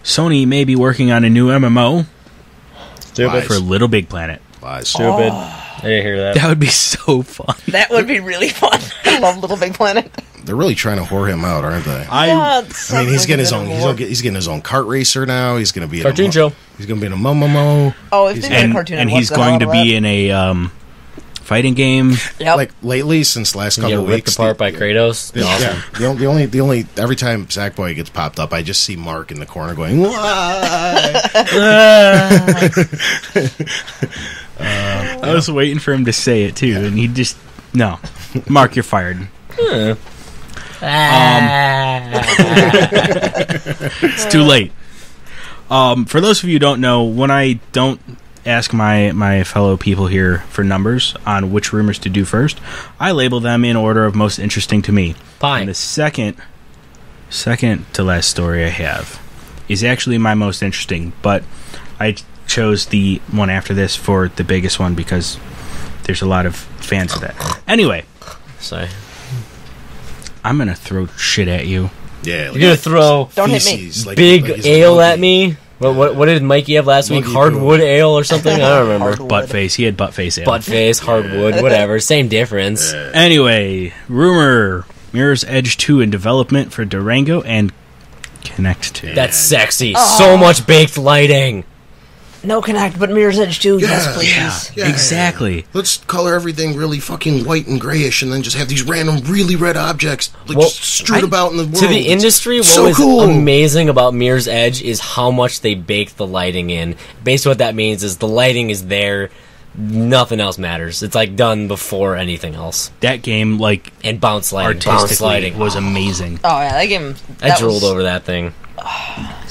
Sony may be working on a new MMO Stupid. for Little Big Planet. Lies. Stupid. I didn't hear that. That would be so fun. That would be really fun. I love Little Big Planet. They're really trying to whore him out, aren't they? Yeah, I mean, he's getting his own. He's getting his own kart racer now. He's going to be in Cartoon show. He's going to be in a Momomo. Oh, if they made a cartoon, and I'd watch he's the hell going out to of be that. in a fighting game. Yep. Like lately, since the last You couple get of ripped weeks, apart by Kratos. the- Awesome. yeah, the only every time Sackboy gets popped up, I just see Mark in the corner going, "Why?" I was waiting for him to say it too, and he just no. Mark, you're fired. It's too late. For those of you who don't know, when I don't ask my fellow people here for numbers on which rumors to do first, I label them in order of most interesting to me. Pie. And the second to last story I have is actually my most interesting, but I chose the one after this for the biggest one because there's a lot of fans of that. Anyway, Sorry. I'm gonna throw shit at you. Yeah, You're going to throw Don't hit me. feces, like- big like he's a ale monkey. at me? What did Mikey have last week? Monkey Hardwood ale or something? I don't remember. Hardwood. Butt face. He had butt face ale. Butt face, hardwood, whatever. Same difference. Anyway, rumor: Mirror's Edge 2 in development for Durango and Connect 2. That's sexy. So much baked lighting. No Connect, but Mirror's Edge 2. Yes, please. Yeah. Exactly. Let's color everything really fucking white and grayish, and then just have these random, really red objects like Well, just strewed about in the world. To the industry, what So was cool. amazing about Mirror's Edge is how much they baked the lighting in. Basically, what that means is the lighting is there. Nothing else matters. It's like done before anything else. That game, like, And bounce lighting. Bounce artistically lighting. was amazing. Oh, yeah, that game. I That drooled was over that thing.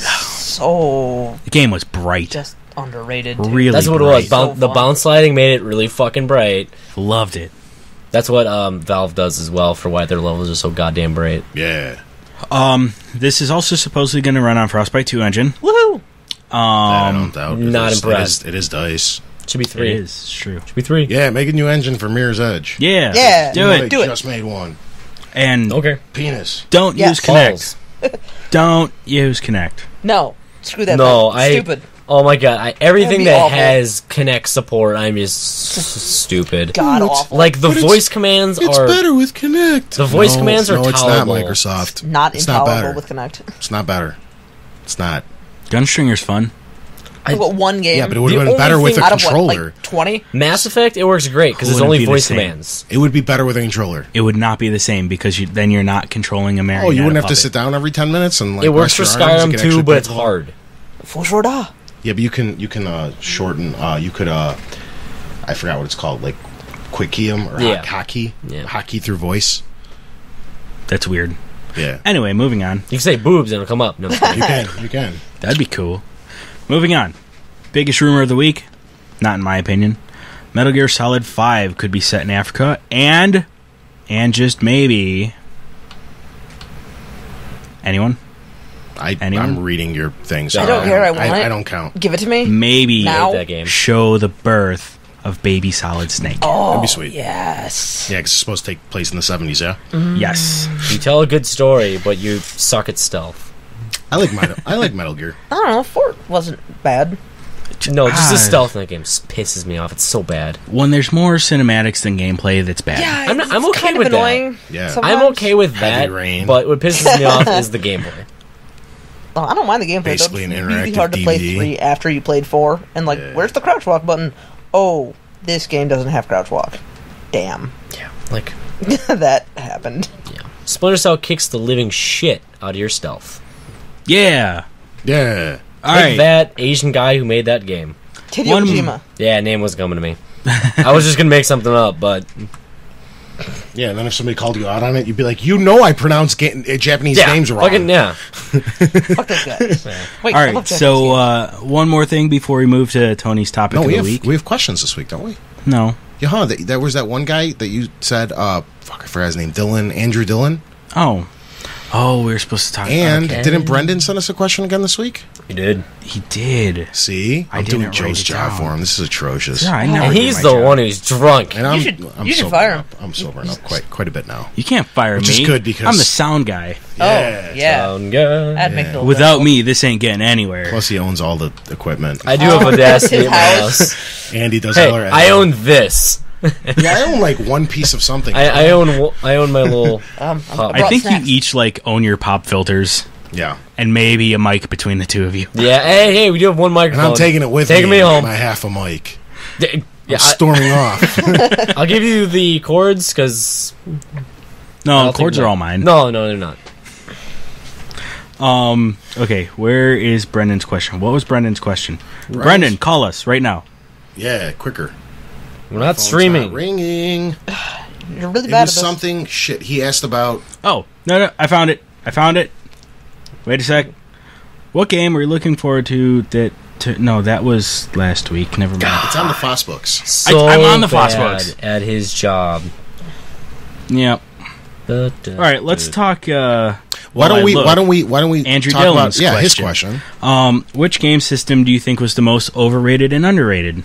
so The game was bright. just underrated. Too. Really That's what it bright. was. So The fun. bounce lighting made it really fucking bright. Loved it. That's what Valve does as well for why their levels are so goddamn bright. Yeah. This is also supposedly going to run on Frostbite 2 engine. Woohoo! I don't doubt. not It is- impressed. It is DICE. Should be It 3. is, it's true. Should be 3. Yeah, make a new engine for Mirror's Edge. Yeah. Yeah. Do it. Do it. Just made one. And Okay. Penis. don't Yes. use Connect. Balls. Don't use Connect. No, screw that. No, thing. I. Stupid. Oh my god! Everything be that awful. has Connect support, I'm just stupid. God it's- awful. Like the But it's- voice commands It's are. better with Connect. The voice commands are No, it's not tolerable. Microsoft. not It's not intolerable better. with Connect. It's not better. It's not. Gunstringer's fun. I've got one game. Yeah, but it would The have been only better with a thing out of what, controller. like 20? Mass Effect, it works great because it's Wouldn't only be the voice same. commands. It would be better with a controller. It would not be the same because then you're not controlling a marionette. Oh, you wouldn't have to puppet. sit down every 10 minutes and like. It works rest for your arms. You Skyrim can too, actually but put it's the- hard. For sure, da. Yeah, but you can shorten. You could I forgot what it's called, like quick key 'em or Yeah. hotkey. Yeah. Hotkey through voice. That's weird. Yeah, Anyway, moving on. You can say boobs and it'll come up. No, I'm kidding. you can. You can. That'd be cool. Moving on. Biggest rumor of the week, not in my opinion. Metal Gear Solid 5 could be set in Africa and just maybe. Anyone? Anyone? I'm reading your thing. So I don't care, I want it. I don't count. Give it to me. Maybe Now? that game. show the birth of baby Solid Snake. Oh, That'd be sweet. yes. Yeah, 'cause it's supposed to take place in the 70s. Yeah, Yes. You tell a good story, but you suck at stealth. I like Metal Gear. I don't know. 4 wasn't bad. No, just the Ah. stealth in that game pisses me off. It's so bad. When there's more cinematics than gameplay, that's bad. Yeah, I'm it's okay kind with of that. annoying. Yeah. sometimes. I'm okay with Heavy that, rain. but what pisses me off is the gameplay. Oh, I don't mind the gameplay. Basically though. an It's really interactive hard to play DVD. 3 after you played 4. And, like, Yeah. where's the crouch walk button? Oh, this game doesn't have crouch walk. Damn. Yeah, like That happened. yeah. Splinter Cell kicks the living shit out of your stealth. Yeah. Yeah. All Like right. that Asian guy who made that game. Hideo One- Kojima. Yeah, name was coming to me. I was just gonna make something up, but Yeah, and then if somebody called you out on it, you'd be like, you know, I pronounce Japanese yeah, names wrong. fucking yeah. Fuck those guys. Wait, All I love right. Japanese So games. one more thing before we move to Tony's topic No, of we the week. have questions this week, don't we? No. Yeah, huh? There was that one guy that you said, fuck, I forgot his name, Andrew Dillon. Oh. Oh, we were supposed to talk. And okay. didn't Brendan send us a question again this week? He did. He did. See, I'm doing Joe's job for him. This is atrocious. Yeah, I never And do he's my the job. one who's drunk. And I'm, You should fire him. I'm sobering up quite a bit now. You can't fire Which me. is good because I'm the sound guy. Oh, yeah. Sound good. That'd make it a little Without difficult. me, this ain't getting anywhere. Plus, he owns all the equipment. I do have Audacity His at my house. house. And he does Hey, all our I own this. Yeah, I own like one piece of something. I own my little. pop. I think snacks. you each like own your pop filters Yeah. and maybe a mic between the two of you. Yeah. Hey, we do have one And microphone. I'm taking it with Taking me home. My half a mic. Yeah, I'm storming off. I'll give you the chords because No, chords are all mine. No, they're not. Okay, where is Brendan's question? What was Brendan's question? Brendan, call us right now. Yeah, quicker. We're not Phone's streaming. not ringing. You're really It bad at was this. something. Shit, he asked about. Oh, no, I found it. Wait a sec. What game were you looking forward to no, that was last week. Never mind. It's on the Foss books. So I'm on the Foss bad books. at his job. Yeah. All right, let's talk. Why don't we Andrew talk Dillon's about his question. question? Which game system do you think was the most overrated and underrated?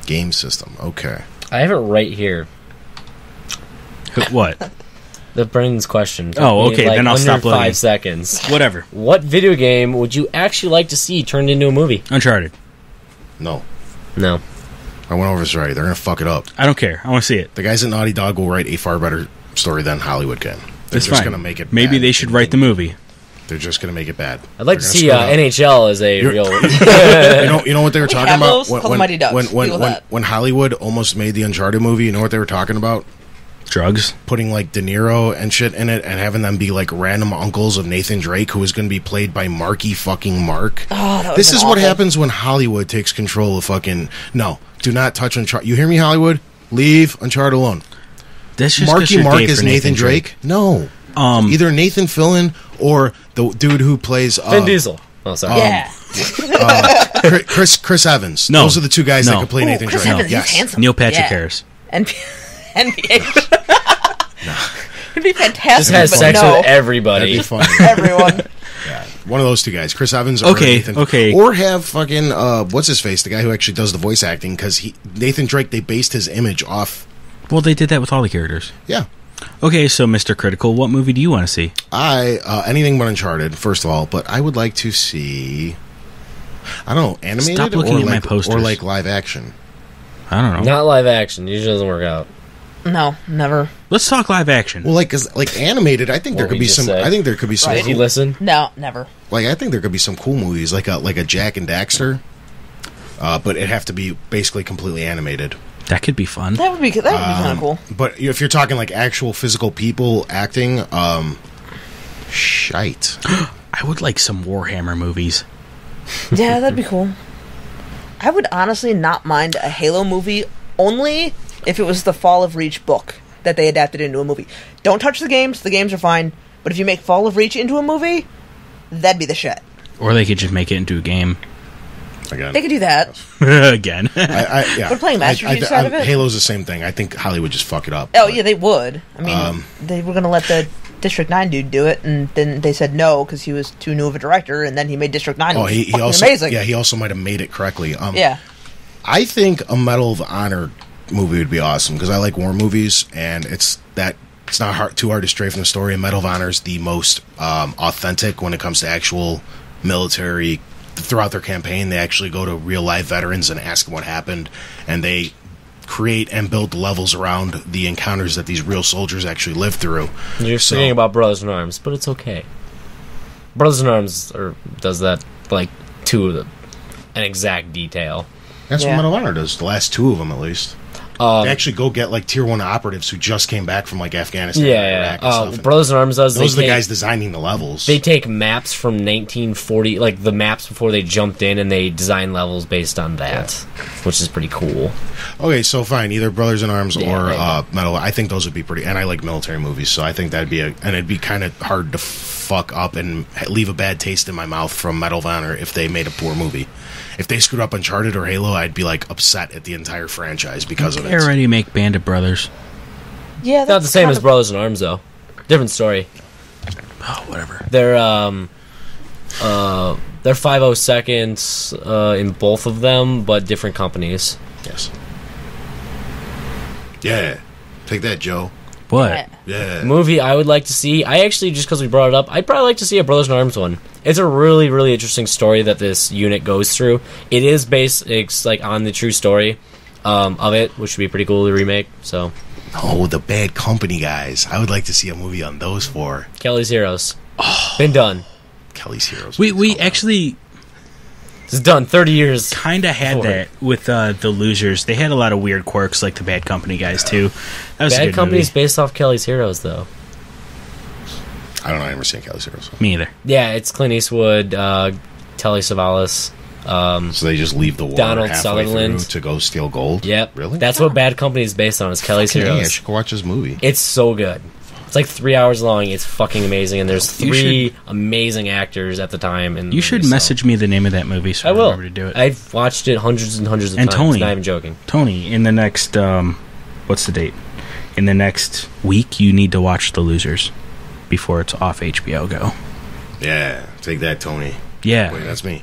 Game system. Okay. I have it right here. What? The Brendan's question. Took Oh, me, okay, like, then I'll under stop looking. 5 seconds. Whatever. What video game would you actually like to see turned into a movie? Uncharted. No, No. I went over this already. They're gonna fuck it up. I don't care. I want to see it. The guys at Naughty Dog will write a far better story than Hollywood can. They're It's just fine. gonna make it. Maybe bad. they should write the movie. They're just gonna make it bad. I'd like to They're see gonna screw it up. NHL as a You're- real. You know what they were talking have about those? Call them Mighty Ducks. Deal with that. When Hollywood almost made the Uncharted movie. You know what they were talking about? Drugs. Putting like De Niro and shit in it, and having them be like random uncles of Nathan Drake, who is going to be played by Marky fucking Mark. Oh, that would've This been is what awful. happens when Hollywood takes control of fucking. No, do not touch Uncharted. You hear me, Hollywood? Leave Uncharted alone. That's just 'cause Marky you're Mark gay is for Nathan Drake. No, either Nathan Fillion or the dude who plays Vin Diesel. Oh, sorry. Yeah. Chris Evans. No. Those are the two guys that No. can play Ooh, Nathan Chris Drake. Evans, Yes. he's handsome. Neil Patrick Yeah. Harris. NPH. It'd be fantastic. Just has but sex no. with everybody. That'd be funny. Everyone. One of those two guys, Chris Evans. Or Okay, Nathan. okay. Or have fucking what's his face, the guy who actually does the voice acting, because Nathan Drake. They based his image off. Well, they did that with all the characters. Yeah, Okay, so Mr. Critical, what movie do you want to see? anything but Uncharted, first of all. But I would like to see. I don't know, animated Stop looking or at my like posters. or like live action. I don't know. Not live action. Usually doesn't work out. No, never. Let's talk live action. Well, like 'cause, like animated, I think there What could we be just some. said. I think there could be some. Right. Did he listen? No, never. Like I think there could be some cool movies, like a Jack and Daxter. But it'd have to be basically completely animated. That could be fun. That would be kind of cool. But if you're talking like actual physical people acting, shite. I would like some Warhammer movies. Yeah, that'd be cool. I would honestly not mind a Halo movie only if it was the Fall of Reach book that they adapted into a movie. Don't touch the games. The games are fine. But if you make Fall of Reach into a movie, that'd be the shit. Or they could just make it into a game. Again, They could do that. Again. yeah. We're playing Master Chief side of it. Halo's the same thing. I think Hollywood just fuck it up. Oh, yeah, they would. I mean, they were going to let the District 9 dude do it, and then they said no because he was too new of a director, and then he made District 9. Oh, he fucking also amazing. yeah, he also might have made it correctly. Yeah. I think a Medal of Honor movie would be awesome because I like war movies, and it's not too hard to stray from the story. And Medal of Honor is the most authentic when it comes to actual military. Throughout their campaign, they actually go to real life veterans and ask them what happened, and they create and build levels around the encounters that these real soldiers actually lived through. You're forgetting about Brothers in Arms, but it's okay. Brothers in Arms does that like to an exact detail. That's Yeah. what Medal of Honor does. The last two of them, at least. They actually go get like tier 1 operatives who just came back from like Afghanistan. Yeah, and Iraq and stuff. And Brothers in Arms does. those are the guys designing the levels. They take maps from 1940, like the maps before they jumped in, and they design levels based on that, which is pretty cool. Okay, so fine, either Brothers in Arms Yeah, or right. Medal. I think those would be pretty, and I like military movies, so I think that'd be and it'd be kind of hard to fuck up and leave a bad taste in my mouth from Medal of Honor if they made a poor movie. If they screwed up Uncharted or Halo, I'd be like upset at the entire franchise because of They it. already make Band of Brothers. Yeah, Not the same as Brothers in Arms, though. Different story. whatever. They're 502nds in both of them, but different companies. Yes. Yeah. Take that, Joe. What? Yeah. Movie I would like to see. I actually, just because we brought it up, I'd probably like to see a Brothers in Arms one. It's a really, really interesting story that this unit goes through. It is based, it's like on the true story of it, which would be pretty cool to remake. So, Oh, the Bad Company guys. I would like to see a movie on those four. Kelly's Heroes, been done. Kelly's Heroes. We actually It's done. 30 years. kind of had that with the Losers. They had a lot of weird quirks, like the Bad Company guys too. That was a Bad good Company's movie. based off Kelly's Heroes, though. I don't know. I never seen Kelly's Heroes. Me either. Yeah, it's Clint Eastwood, Telly Savalas. So they just leave the war Donald halfway Sutherland. through to go steal gold? Yep. Really? That's what Bad Company is based on. Is Kelly's Fucking A, I Heroes. should go watch this movie. It's so good. It's like 3 hours long. It's fucking amazing, and there's You three amazing actors at the time. And You should message me the name of that movie so I I will. remember to do it. I've watched it hundreds and hundreds of And times. Tony. Not even joking. Tony, in the next what's the date? In the next week, you need to watch The Losers before it's off HBO Go. Yeah. Take that, Tony. Yeah. Wait, that's me.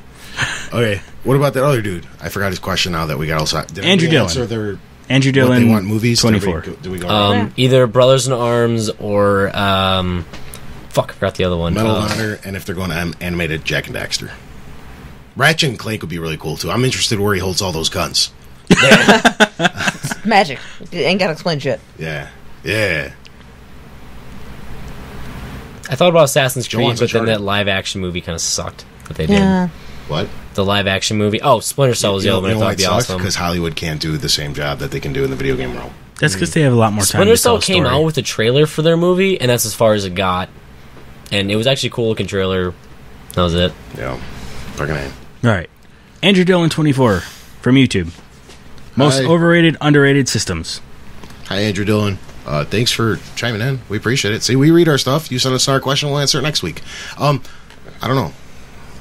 Okay. What about that other dude? I forgot his question now that we got all set. Did Andrew we Dillon. answer their Andrew what Dillon, they want movies? 24. Do we go Either Brothers in Arms or fuck, I forgot the other one. Medal of Honor, and if they're going to animated, Jack and Daxter. Ratchet and Clank would be really cool too. I'm interested where he holds all those guns. Magic. You ain't gotta explain shit. Yeah. Yeah. I thought about Assassin's Joe Creed, wants but then Uncharted. that live action movie kind of sucked. That they did. Yeah. What? The live action movie. Oh, Splinter Cell was the other one I thought would be awesome. Because Hollywood can't do the same job that they can do in the video game realm. That's because they have a lot more time Splinter to Cell tell a came story. out with a trailer for their movie, and that's as far as it got. And it was actually a cool looking trailer. That was it. Yeah. Fucking A. All right. Andrew Dillon, 24, from YouTube. Most Hi. overrated, underrated systems. Hi, Andrew Dillon. Thanks for chiming in. We appreciate it. See, we read our stuff. You send us our question, we'll answer it next week. I don't know.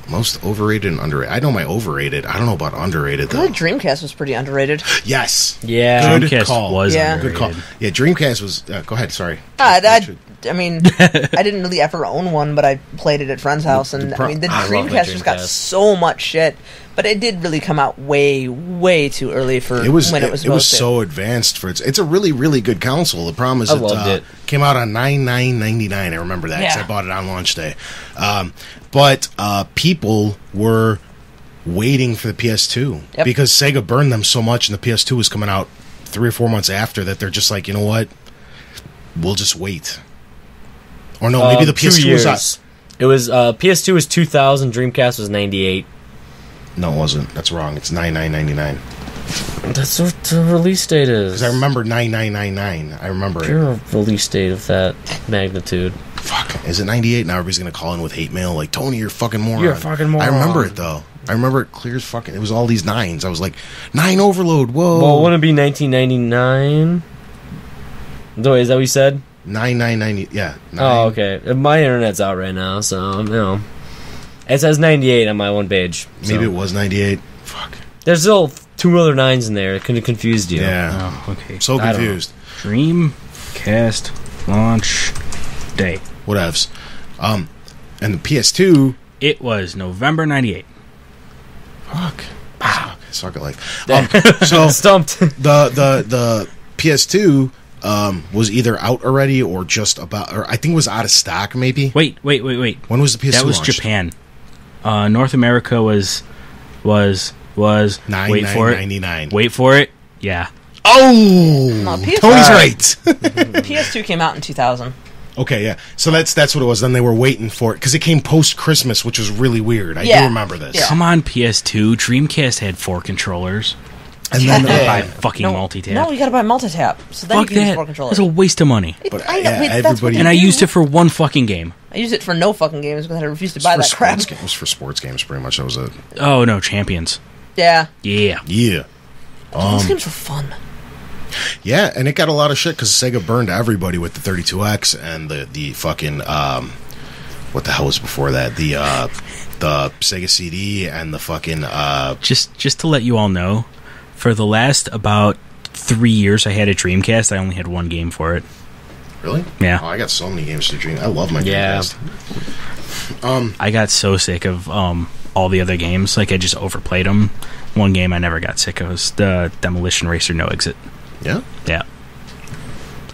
Most overrated and underrated. I know my overrated. I don't know about underrated, I though. think Dreamcast was pretty underrated. Yes. Yeah. Good Dreamcast call. was Yeah. Good call. underrated. Yeah, Dreamcast was... go ahead, sorry. I mean, I didn't really ever own one, but I played it at friend's house, and I mean, the I love my Dreamcast just got Dreamcast. so much shit. But it did really come out way, way too early for It was when it, it was it was supposed to. so advanced for it's a really, really good console. The problem is I it loved it. came out on $99.99. I remember that because Yeah. I bought it on launch day. But people were waiting for the PS2 Yep. because Sega burned them so much, and the PS2 was coming out 3 or 4 months after that. They're just like, you know what? We'll just wait. Or no, maybe the 2 PS2 was out. years. It was PS2 was 2000, Dreamcast was 98. No, it wasn't. That's wrong. It's $99.99. That's what the release date is. Because I remember $99.99. I remember it. Your release date of that magnitude. Fuck. Is it 98? Now everybody's going to call in with hate mail like, Tony, you're a fucking moron. You're a fucking moron. I remember it, though. I remember it clear as fucking... It was all these nines. I was like, 9 overload, whoa. Well, wouldn't it be 1999? Is that what you said? 9990, yeah. 9. Oh, okay. My internet's out right now, so, you know. It says 98 on my one page. So. Maybe it was 98. Fuck. There's still 2 other 9s in there. It could have confused you. Yeah. Oh, okay. So I don't confused. Dreamcast launch day. Whatevs. And the PS2... It was November 98. Fuck. Suck at life. So... Stumped. The PS2 was either out already or just about... Or I think it was out of stock, maybe. Wait. When was the PS2 That was launched? Japan. North America was wait for it. $99.99. Wait for it. Yeah. Oh! No, PS2 Tony's right. PS2 came out in 2000. Okay, yeah. So that's what it was. Then they were waiting for it because it came post Christmas, which was really weird. I do Yeah. remember this. Yeah. Come on, PS2. Dreamcast had 4 controllers. And then Buy fucking multi-tap. No, you gotta buy multi-tap. So then Fuck you can use that. 4 controllers. That's a waste of money. But, I know, yeah, but that's what everybody- they And I do. used it for one fucking game. I used it for no fucking games because I refused to it buy was that for crap. sports games. It was for sports games, pretty much. That was it. Oh no, Champions. Yeah. Yeah. Yeah. Those games were fun. Yeah, and it got a lot of shit because Sega burned everybody with the 32X and the fucking what the hell was before that? The Sega CD and the fucking Just to let you all know, for the last about 3 years I had a Dreamcast, I only had one game for it. Really? Yeah. Oh, I got so many games to dream. I love my Dreamcast. I got so sick of all the other games. Like, I just overplayed them. One game I never got sick of was the Demolition Racer No Exit. Yeah? Yeah.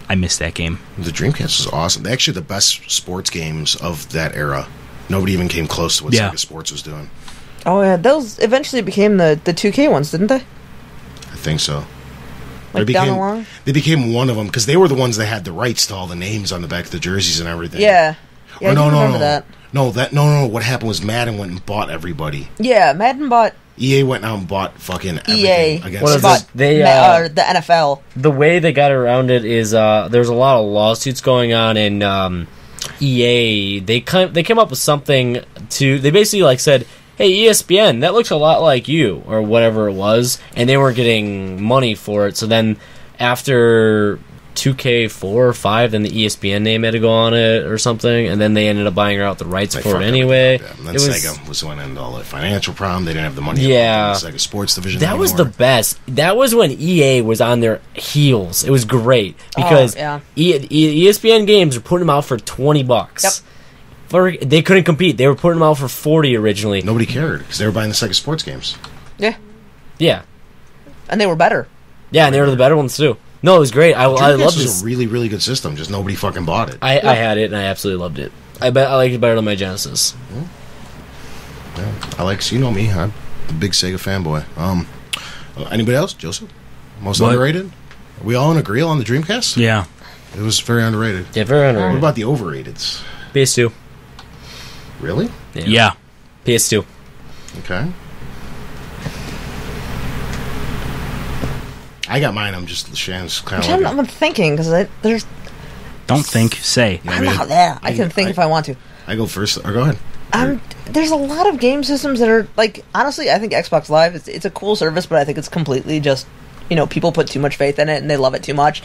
I missed that game. The Dreamcast was awesome. They're actually the best sports games of that era. Nobody even came close to what Sega Sports was doing. Oh, yeah. Those eventually became the 2K ones, didn't they? I think so. Like, down the line? They became one of them, because they were the ones that had the rights to all the names on the back of the jerseys and everything. Yeah. Yeah, I do remember that. No. What happened was Madden went and bought everybody. Yeah, Madden bought... EA went out and bought fucking everything EA against bought the NFL. The way they got around it is there's a lot of lawsuits going on, and EA they came up with something to, they basically like said, hey, ESPN, that looks a lot like you, or whatever it was, and they weren't getting money for it. So then after 2K4 or 5, then the ESPN name had to go on it or something, and then they ended up buying out the rights for it anyway. And then Sega was going into all the financial problem. They didn't have the money. Yeah, the Sega Sports division. That was the best. That was when EA was on their heels. It was great because ESPN games were putting them out for $20. Yep. They couldn't compete. They were putting them out for $40 originally. Nobody cared because they were buying the Sega Sports games. Yeah. Yeah. And they were better. Yeah, and they were the better ones too. No, it was great. I loved this. It was a really, really good system. Just nobody fucking bought it. I had it, and I absolutely loved it. I liked it better than my Genesis. Yeah. I like, you know me, I'm a big Sega fanboy. Anybody else? Joseph? Most underrated? Are we all in agree on the Dreamcast? Yeah. It was very underrated. Yeah, very underrated. What about the overrateds? PS2. Really? Yeah. PS2. Okay. I got mine. I'm just Shan's kind of. I'm thinking because there's. Don't think, say. I'm not there. I can think if I want to. I go first, or go ahead. There's a lot of game systems that are like, honestly, I think Xbox Live it's a cool service, but I think it's completely just, people put too much faith in it and they love it too much,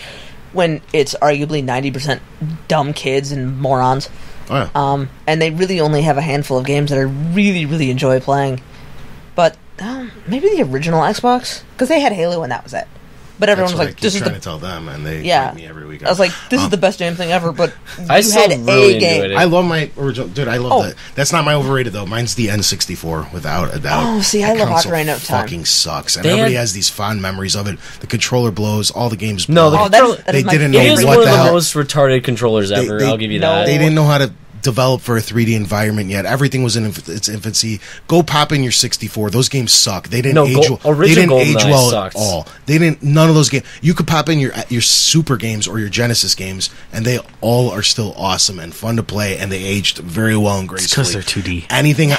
when it's arguably 90% dumb kids and morons. Oh, yeah. And they really only have a handful of games that I really, really enjoy playing. But maybe the original Xbox, because they had Halo and that was it. But everyone was like, "This is trying to tell them," and they fight me every week. I was like, "This is the best damn thing ever." But I still really enjoyed it. I love my original, dude. I love that. That's not my overrated though. Mine's the N64 without a doubt. Oh, see, I love Ocarina of Time. Fucking sucks, and everybody has these fond memories of it. The controller blows. All the games blow. No, the controller. They didn't know what the hell. It is what one the of the most retarded controllers ever. I'll give you that. They didn't know how to develop for a 3D environment yet. Everything was in its infancy. Go pop in your 64. Those games suck. They didn't age well. They didn't age well at all. They didn't. None of those games. You could pop in your Super games or your Genesis games, and they all are still awesome and fun to play, and they aged very well and gracefully. Because they're 2D. Anything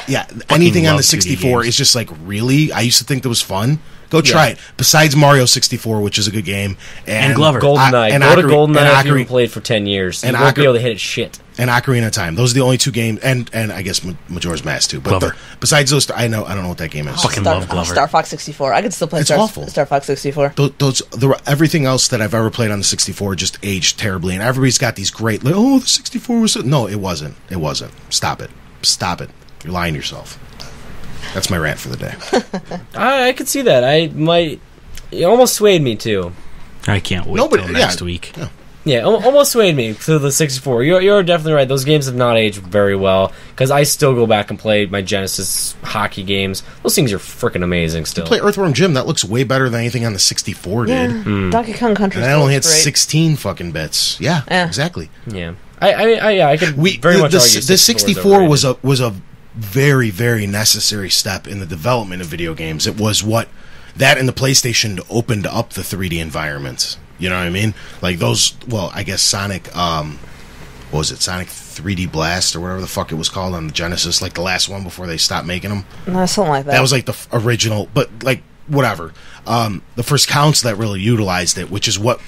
on the 64 is just like, really? I used to think that was fun. Go try it. Besides Mario 64, which is a good game, and Glover, GoldenEye. Go to GoldenEye if you haven't played for 10 years. You won't be able to hit it shit. And Ocarina of Time. Those are the only two games, and I guess Majora's Mask too. But besides those, I don't know what that game is. Fucking love Glover. Star Fox 64. I could still play Star Fox 64. Everything else that I've ever played on the 64 just aged terribly, and everybody's got these great. The 64 was no, it wasn't. It wasn't. Stop it. You're lying to yourself. That's my rant for the day. I could see that. It almost swayed me too. I can't wait till next week. Yeah, almost swayed me to the 64. You're definitely right. Those games have not aged very well, because I still go back and play my Genesis hockey games. Those things are freaking amazing still. You play Earthworm Jim. That looks way better than anything on the 64 did. Donkey Kong Country. And that only had 16 fucking bits. Yeah, exactly. Yeah. I could very much argue the 64 was a very, very necessary step in the development of video games. It was what that and the PlayStation opened up the 3D environments. You know what I mean? Like those. Well, I guess Sonic. What was it? Sonic 3D Blast or whatever the fuck it was called on the Genesis. Like the last one before they stopped making them. No, something like that. That was like the original, but like whatever. The first console that really utilized it, which is what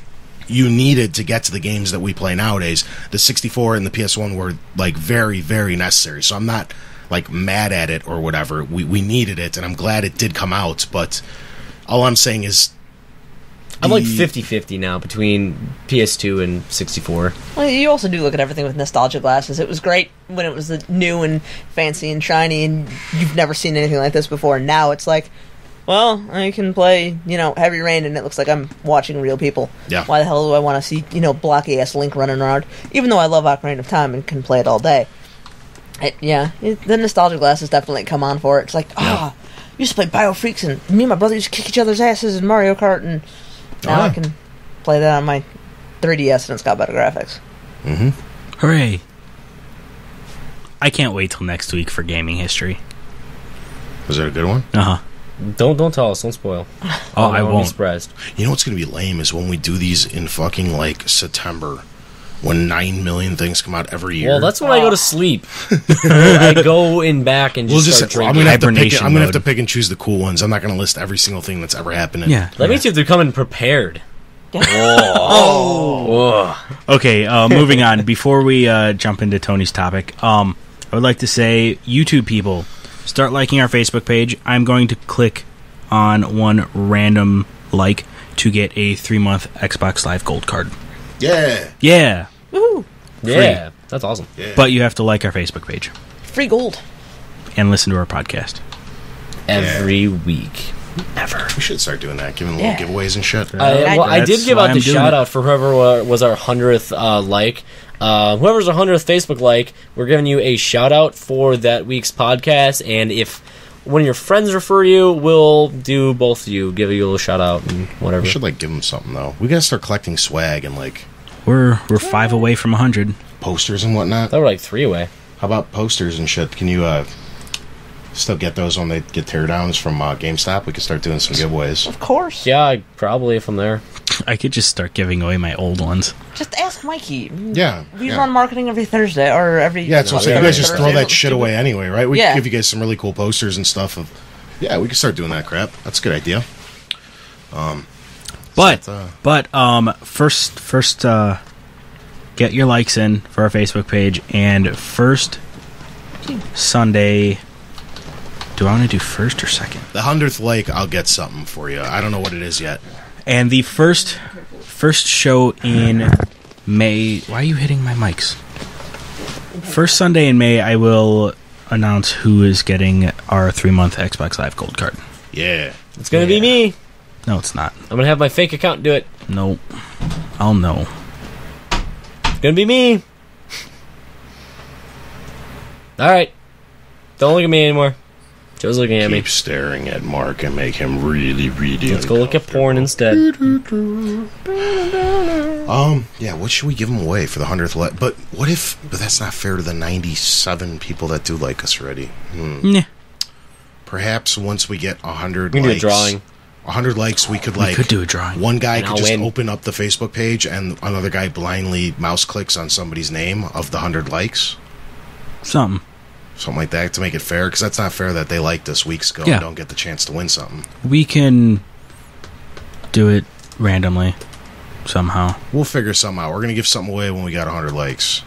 you needed to get to the games that we play nowadays. The 64 and the PS1 were like very, very necessary. So I'm not like mad at it or whatever. We needed it, and I'm glad it did come out. But all I'm saying is, I'm like 50-50 now between PS2 and 64. Well, you also do look at everything with nostalgia glasses. It was great when it was new and fancy and shiny, and you've never seen anything like this before. Now it's like, well, I can play, Heavy Rain, and it looks like I'm watching real people. Yeah. Why the hell do I want to see, blocky-ass Link running around? Even though I love Ocarina of Time and can play it all day. The nostalgia glasses definitely come on for it. It's like, used to play Biofreaks, and me and my brother used to kick each other's asses in Mario Kart, and now I can play that on my 3DS, and it's got better graphics. Mm-hmm. Hooray. I can't wait till next week for gaming history. Was it a good one? Uh-huh. Don't tell us. Don't spoil. I won't. Be surprised. You know what's going to be lame is when we do these in fucking, September, when 9 million things come out every year. Well, that's when I go to sleep. I go in back and start drinking. I'm going to have to pick and choose the cool ones. I'm not going to list every single thing that's ever happened. That means you have to come in prepared. Okay, moving on. Before we jump into Tony's topic, I would like to say, YouTube people, start liking our Facebook page. I'm going to click on one random like to get a 3-month Xbox Live Gold card. Yeah. Woohoo! Yeah, that's awesome. Yeah. But you have to like our Facebook page. Free gold. And listen to our podcast. Every week. Ever. We should start doing that, giving little giveaways and shit. I did give out the shout out for whoever was our 100th like. Whoever's our 100th Facebook like, we're giving you a shout out for that week's podcast. And if one of your friends refer you, we'll do both of you, give you a little shout out and whatever. We should give them something though. We gotta start collecting swag and we're 5 away from 100 posters and whatnot. That were 3 away. How about posters and shit? Can you still get those when they get teardowns from GameStop? We could start doing some giveaways. Of course. Yeah, probably if I'm there. I could just start giving away my old ones. Just ask Mikey. Yeah. We run marketing every Thursday or every. Yeah, that's what I'm saying. You guys just throw that shit away anyway, right? We can give you guys some really cool posters and stuff. We can start doing that crap. That's a good idea. First, get your likes in for our Facebook page, and first Sunday. Do I want to do first or second? The 100th like, I'll get something for you. I don't know what it is yet. And the first show in May. Why are you hitting my mics? First Sunday in May, I will announce who is getting our 3-month Xbox Live Gold card. Yeah. It's going to be me. No, it's not. I'm going to have my fake account do it. Nope. I'll know. It's going to be me. Alright. Don't look at me anymore. Joe's looking at me. Keep staring at Mark and make him really, really. Let's go look at porn instead. Yeah, what should we give him away for the 100th like? But what if? But that's not fair to the 97 people that do like us already. Nah. Perhaps once we get 100 we likes, do a drawing. 100 likes, we could do a drawing. One guy could just open up the Facebook page, and another guy blindly mouse clicks on somebody's name of the 100 likes. Something like that to make it fair, because that's not fair that they liked us weeks ago and don't get the chance to win something. We can do it randomly somehow. We'll figure something out. We're going to give something away when we got 100 likes.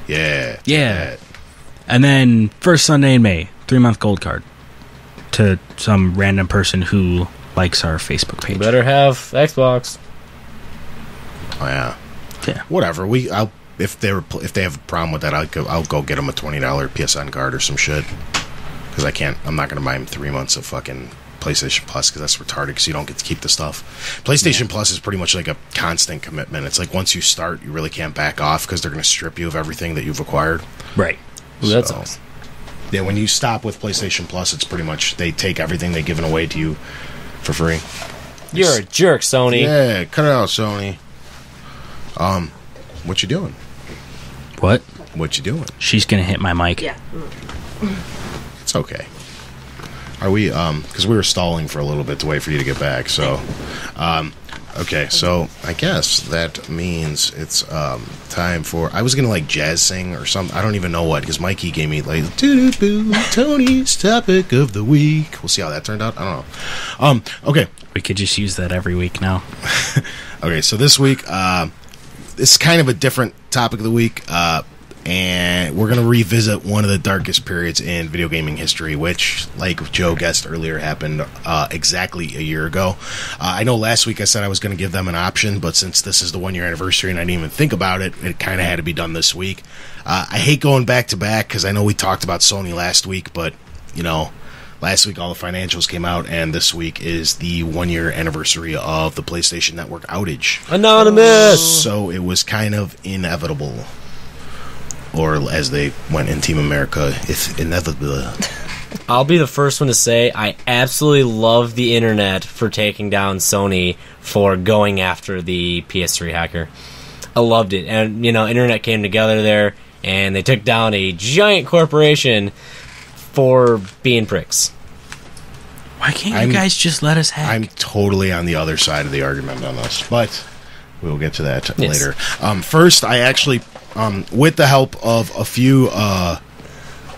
Yeah. And then first Sunday in May, 3-month gold card to some random person who likes our Facebook page. You better have Xbox. Oh yeah. Whatever. If they have a problem with that, I'll go get them a $20 PSN card or some shit. Because I'm not going to buy them 3 months of fucking PlayStation Plus, because that's retarded, because you don't get to keep the stuff. PlayStation Plus is pretty much like a constant commitment. It's like once you start, you really can't back off, because they're going to strip you of everything that you've acquired. Right. Ooh, that's nice. Yeah, when you stop with PlayStation Plus, it's pretty much they take everything they've given away to you for free. You're a jerk, Sony. Yeah, cut it out, Sony. What you doing? What? What you doing? She's gonna hit my mic. Yeah. It's okay. Are we, because we were stalling for a little bit to wait for you to get back, so, okay, so I guess that means it's, time for, I was gonna, jazz sing or something, I don't even know what, because Mikey gave me, doo-doo-boo, Tony's topic of the week. We'll see how that turned out, I don't know. Okay. We could just use that every week now. Okay, so this week, it's kind of a different topic of the week, and we're going to revisit one of the darkest periods in video gaming history, which, like Joe guessed earlier, happened exactly a year ago. I know last week I said I was going to give them an option, but since this is the 1-year anniversary and I didn't even think about it, it kind of had to be done this week. I hate going back to back, because I know we talked about Sony last week, but, last week all the financials came out, and this week is the 1-year anniversary of the PlayStation Network outage. Anonymous! So it was kind of inevitable. Or as they went in Team America, it's inevitable. I'll be the first one to say I absolutely love the internet for taking down Sony for going after the PS3 hacker. I loved it. And, internet came together there, and they took down a giant corporation for being pricks. Why can't you guys just let us hack? I'm totally on the other side of the argument on this, but we'll get to that later. First, I actually, with the help of a few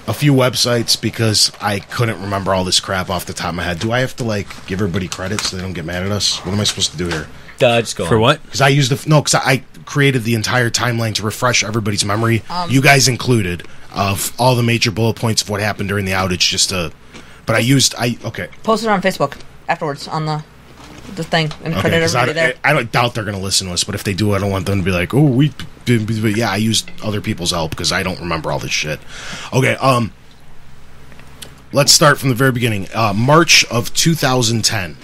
websites, because I couldn't remember all this crap off the top of my head. Do I have to give everybody credit so they don't get mad at us? What am I supposed to do here? Just go for on. what? Because I created the entire timeline to refresh everybody's memory, you guys included, of all the major bullet points of what happened during the outage. Okay. Post it on Facebook afterwards on the thing and credit everybody there. I don't doubt they're going to listen to us, but if they do, I don't want them to be like, "Oh, we did." But yeah, I used other people's help because I don't remember all this shit. Okay. Let's start from the very beginning. March of 2010.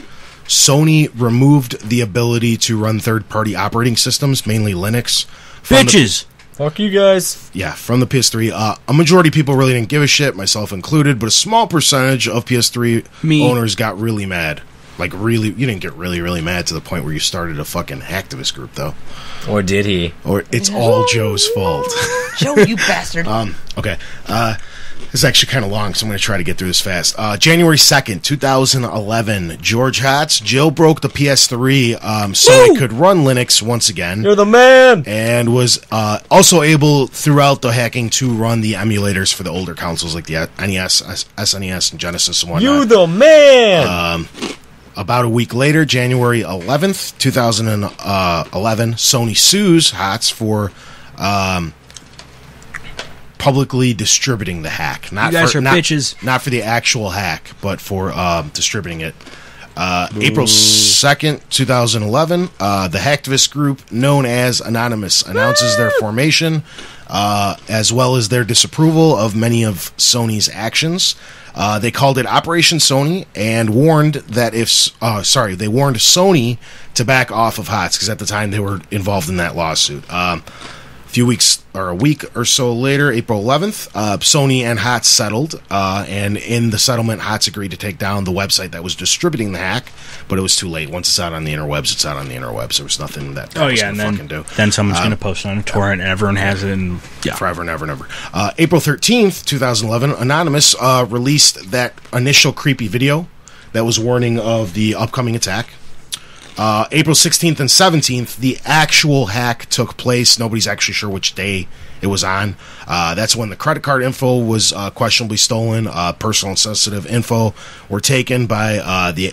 Sony removed the ability to run third-party operating systems, mainly Linux. Bitches! Fuck you guys. Yeah, from the PS3. A majority of people really didn't give a shit, myself included, but a small percentage of PS3 owners got really mad. You didn't get really, really mad to the point where you started a fucking hacktivist group, though. Or did he? Or it's all Joe's fault. Joe, you bastard. Okay. This is actually kind of long, so I'm going to try to get through this fast. January 2nd, 2011, George Hotz jailbroke the PS3 so it could run Linux once again. You're the man! And was also able, throughout the hacking, to run the emulators for the older consoles like the NES, SNES, and Genesis and whatnot. You the man! About a week later, January 11th, 2011, Sony sues Hotz for publicly distributing the hack. You guys are bitches. Not for the actual hack, but for distributing it. April 2nd, 2011, the hacktivist group known as Anonymous announces their formation, as well as their disapproval of many of Sony's actions. They called it Operation Sony and warned that they warned Sony to back off of Hotz, because at the time they were involved in that lawsuit. A week or so later, April 11th, Sony and Hotz settled, and in the settlement, Hotz agreed to take down the website that was distributing the hack, but it was too late. Once it's out on the interwebs, it's out on the interwebs. There was nothing that was going to fucking do. Then someone's going to post it on a torrent, and everyone has it, and forever and ever and ever. April 13th, 2011, Anonymous released that initial creepy video that was warning of the upcoming attack. April 16th and 17th, the actual hack took place. Nobody's actually sure which day it was on. That's when the credit card info was questionably stolen. Personal and sensitive info were taken by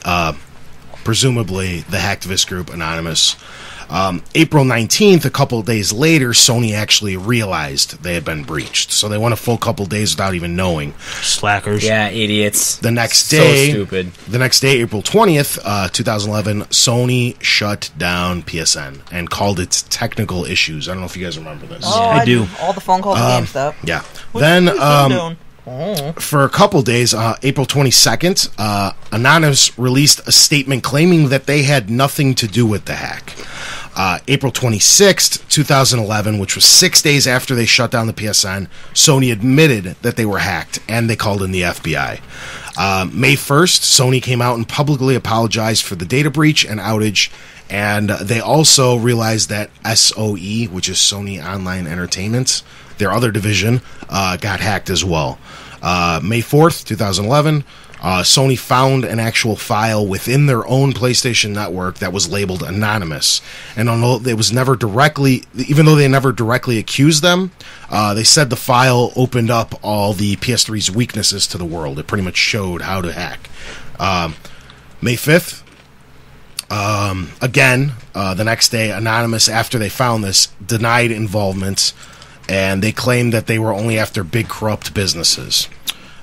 presumably the hacktivist group Anonymous. April 19th, a couple of days later, Sony actually realized they had been breached. So they went a full couple of days without even knowing. Slackers. Yeah, idiots. The next day, so stupid. The next day, April 20th, 2011, Sony shut down PSN and called it technical issues. I don't know if you guys remember this. Oh, I do. All the phone calls and game stuff. Yeah. Then, for a couple days, April 22nd, Anonymous released a statement claiming that they had nothing to do with the hack. April 26th, 2011, which was 6 days after they shut down the PSN, Sony admitted that they were hacked, and they called in the FBI. May 1st, Sony came out and publicly apologized for the data breach and outage, and they also realized that SOE, which is Sony Online Entertainment, their other division, got hacked as well. May 4th, 2011, Sony found an actual file within their own PlayStation Network that was labeled Anonymous. And although it was never directly, even though they never directly accused them, they said the file opened up all the PS3's weaknesses to the world. It pretty much showed how to hack. May 5th, again, the next day, Anonymous, after they found this, denied involvement, and they claimed that they were only after big corrupt businesses.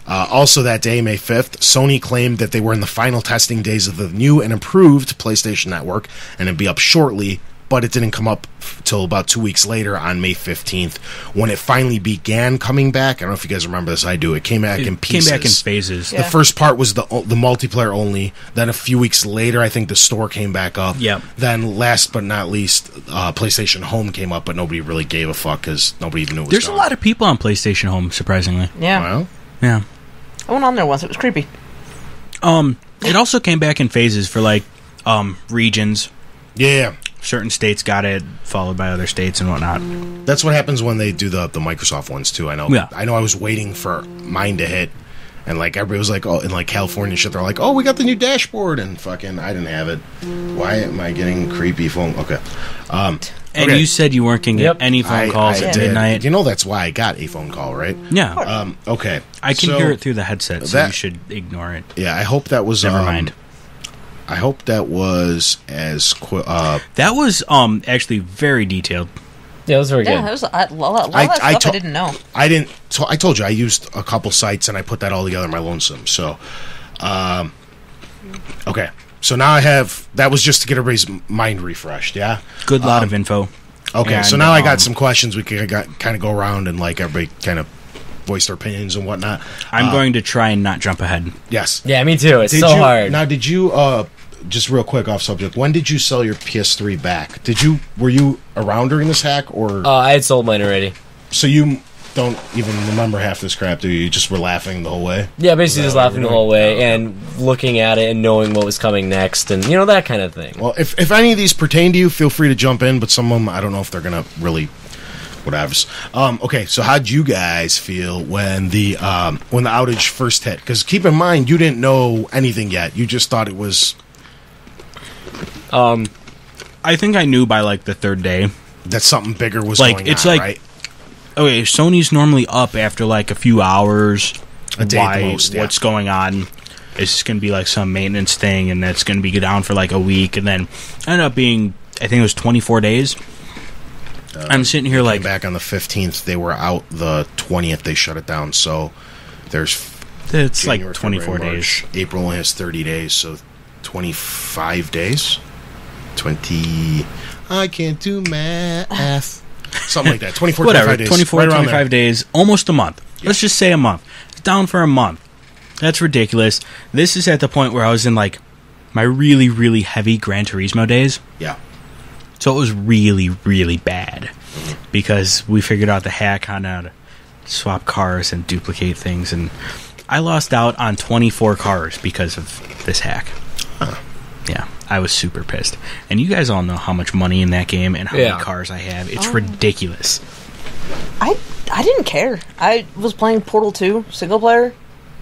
Also that day, May 5th, Sony claimed that they were in the final testing days of the new and improved PlayStation Network, and it'd be up shortly, but it didn't come up till about 2 weeks later on May 15th when it finally began coming back. I don't know if you guys remember this. I do. It came back in pieces. Came back in phases. The first part was the multiplayer only. Then a few weeks later, I think the store came back up. Yep. Then last but not least, PlayStation Home came up, but nobody really gave a fuck because nobody even knew it was There's gone. a lot of people on PlayStation Home, surprisingly. Yeah. Well, Yeah. I went on there once. It was creepy. It also came back in phases for, like, regions. yeah. Certain states got it, followed by other states and whatnot. That's what happens when they do the Microsoft ones too. I know. Yeah. I know. I was waiting for mine to hit, and like everybody was like, "Oh," in like California and shit, they're like, "Oh, we got the new dashboard," and fucking, I didn't have it. Why am I getting creepy phone? Okay. And Okay. you said you weren't going to get any phone calls I at did. midnight. You know that's why I got a phone call, right? Yeah. Okay. I can So, hear it through the headset, so that- you should ignore it. Yeah, I hope that was. Never mind. I hope that was as. That was actually very detailed. Yeah, it was very Yeah, good. there was a lot of that stuff I didn't know. I told you I used a couple sites and I put that all together in my lonesome. So, okay. So now I have. That was just to get everybody's mind refreshed. Yeah. Good lot of info. Okay. So And, now I got some questions. We can kind of go around and like everybody kind of voice their opinions and whatnot. I'm going to try and not jump ahead. Yes. Yeah, me too. It's Did so you, hard. Now, did you just real quick off subject? When did you sell your PS3 back? Were you around during this hack, or I had sold mine already. so you don't even remember half this crap? Do you? You just were laughing the whole way? Yeah, basically Is just that what laughing the you're whole doing? way Oh, okay. and looking at it and knowing what was coming next and, that kind of thing. Well, if any of these pertain to you, feel free to jump in. But some of them, I don't know if they're gonna really. Whatevs. Okay, so how'd you guys feel when the outage first hit? Because keep in mind, you didn't know anything yet. You just thought it was I think I knew by like the third day. that something bigger was Like, going it's on, like- right? Okay, Sony's normally up after like a few hours. A day at the most, yeah. What's going on? It's just going to be like some maintenance thing, and that's going to be down for like a week, and then ended up being, I think it was 24 days. I'm sitting here like, Back on the 15th, they were out. The 20th, they shut it down. So there's it's January, like 24 February, days. March. April only has 30 days, so 25 days. 20. I can't do math. Something like that. 24, Whatever, 25 days. 24, right around 25 there. days, almost a month. Yeah. Let's just say a month. It's down for a month. That's ridiculous. This is at the point where I was in like my really, really heavy Gran Turismo days. Yeah. So it was really, really bad because we figured out the hack on how to swap cars and duplicate things, and I lost out on 24 cars because of this hack. Yeah, I was super pissed. And you guys all know how much money in that game and how Yeah. many cars I have. It's ridiculous. I didn't care. I was playing Portal 2 single player,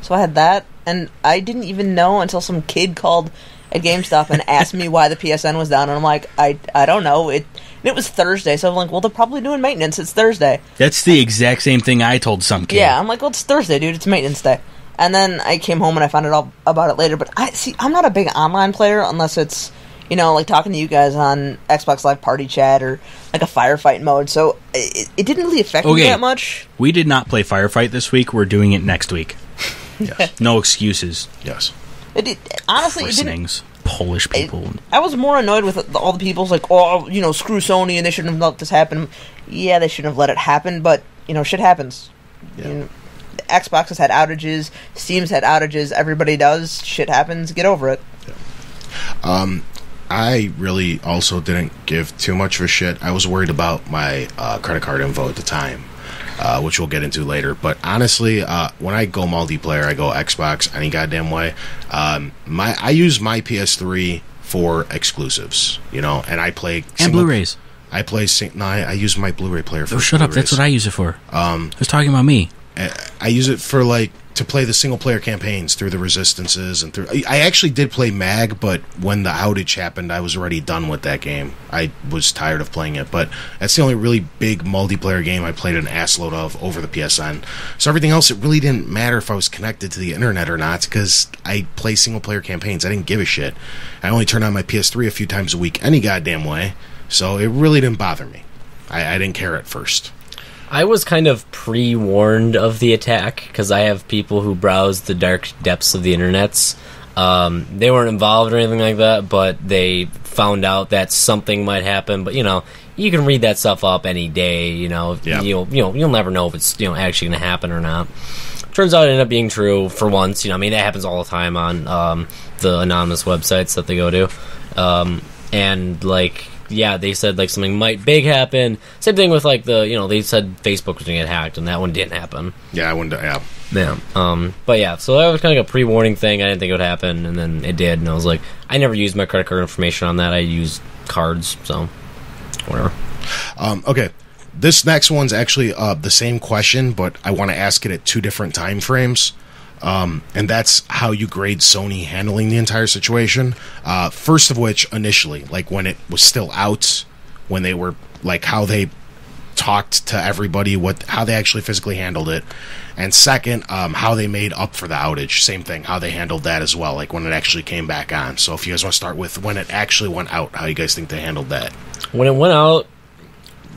so I had that, and I didn't even know until some kid called at GameStop and asked me why the PSN was down, and I'm like, I don't know. It was Thursday, so I'm like, well, they're probably doing maintenance. It's Thursday. That's the exact same thing I told some kid. Yeah, I'm like, well, it's Thursday, dude. It's maintenance day. And then I came home and I found out about it later. But I'm not a big online player unless it's, like talking to you guys on Xbox Live Party Chat or like a firefight mode. So it didn't really affect me that much. We did not play Firefight this week. We're doing it next week. Yes. No excuses. Yes. Honestly, it didn't. Christenings. Polish people. I was more annoyed with all the people's like, screw Sony and they shouldn't have let this happen. Yeah, they shouldn't have let it happen, but, shit happens. Yeah. Xbox has had outages, Steam's had outages, everybody does, shit happens, get over it. I really also didn't give too much of a shit. I was worried about my credit card info at the time, which we'll get into later. But honestly, when I go multiplayer, I go Xbox any goddamn way. I use my PS3 for exclusives, and I play And Blu-rays. I use my Blu-ray player for. Oh, shut up. Blu-rays. That's what I use it for. I was talking about me. I use it for to play the single player campaigns through the Resistances and through. I actually did play Mag, but when the outage happened, I was already done with that game. I was tired of playing it, but that's the only really big multiplayer game I played an assload of over the PSN. So everything else, it really didn't matter if I was connected to the internet or not, because I play single player campaigns. I didn't give a shit. I only turn on my PS3 a few times a week, any goddamn way. So it really didn't bother me. I didn't care at first. I was kind of pre-warned of the attack because I have people who browse the dark depths of the internets. They weren't involved or anything like that, but they found out that something might happen. But, you can read that stuff up any day, Yeah. You'll never know if it's, actually going to happen or not. Turns out it ended up being true for once. That happens all the time on the anonymous websites that they go to. They said, something might big happen. Same thing with, they said Facebook was going to get hacked, and that one didn't happen. Yeah, I wouldn't. Yeah. Yeah. But yeah, so that was kind of like a pre-warning thing. I didn't think it would happen, and then it did, and I was like, I never used my credit card information on that. I used cards, so whatever. Okay. This next one's actually the same question, but I want to ask it at 2 different time frames. And that's how you grade Sony handling the entire situation. First of which, initially, when it was still out, when they were, how they talked to everybody, how they actually physically handled it. And second, how they made up for the outage. Same thing, how they handled that as well, when it actually came back on. So if you guys want to start with when it actually went out, how you guys think they handled that? When it went out,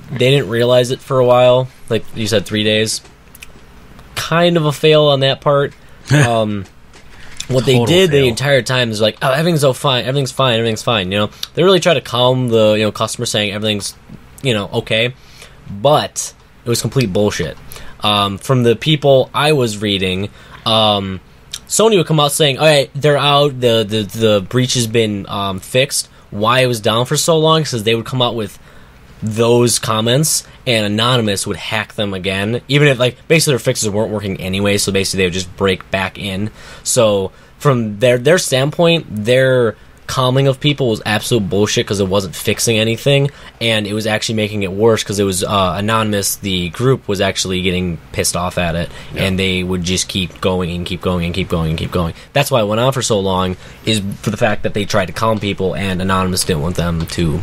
they didn't realize it for a while. Like you said, 3 days. Kind of a fail on that part. What they did the entire time is everything's fine, everything's fine. They really try to calm the customer, saying everything's okay, but it was complete bullshit. From the people I was reading, Sony would come out saying, "All right, they're out. The breach has been fixed. Why it was down for so long?" Because they would come out with those comments, and Anonymous would hack them again, even if basically their fixes weren't working anyway. So basically, they would just break back in. So from their standpoint, their calming of people was absolute bullshit because it wasn't fixing anything, and it was actually making it worse because it was Anonymous. The group was actually getting pissed off at it, and they would just keep going and keep going and keep going and keep going. That's why it went on for so long, is for the fact that they tried to calm people, and Anonymous didn't want them to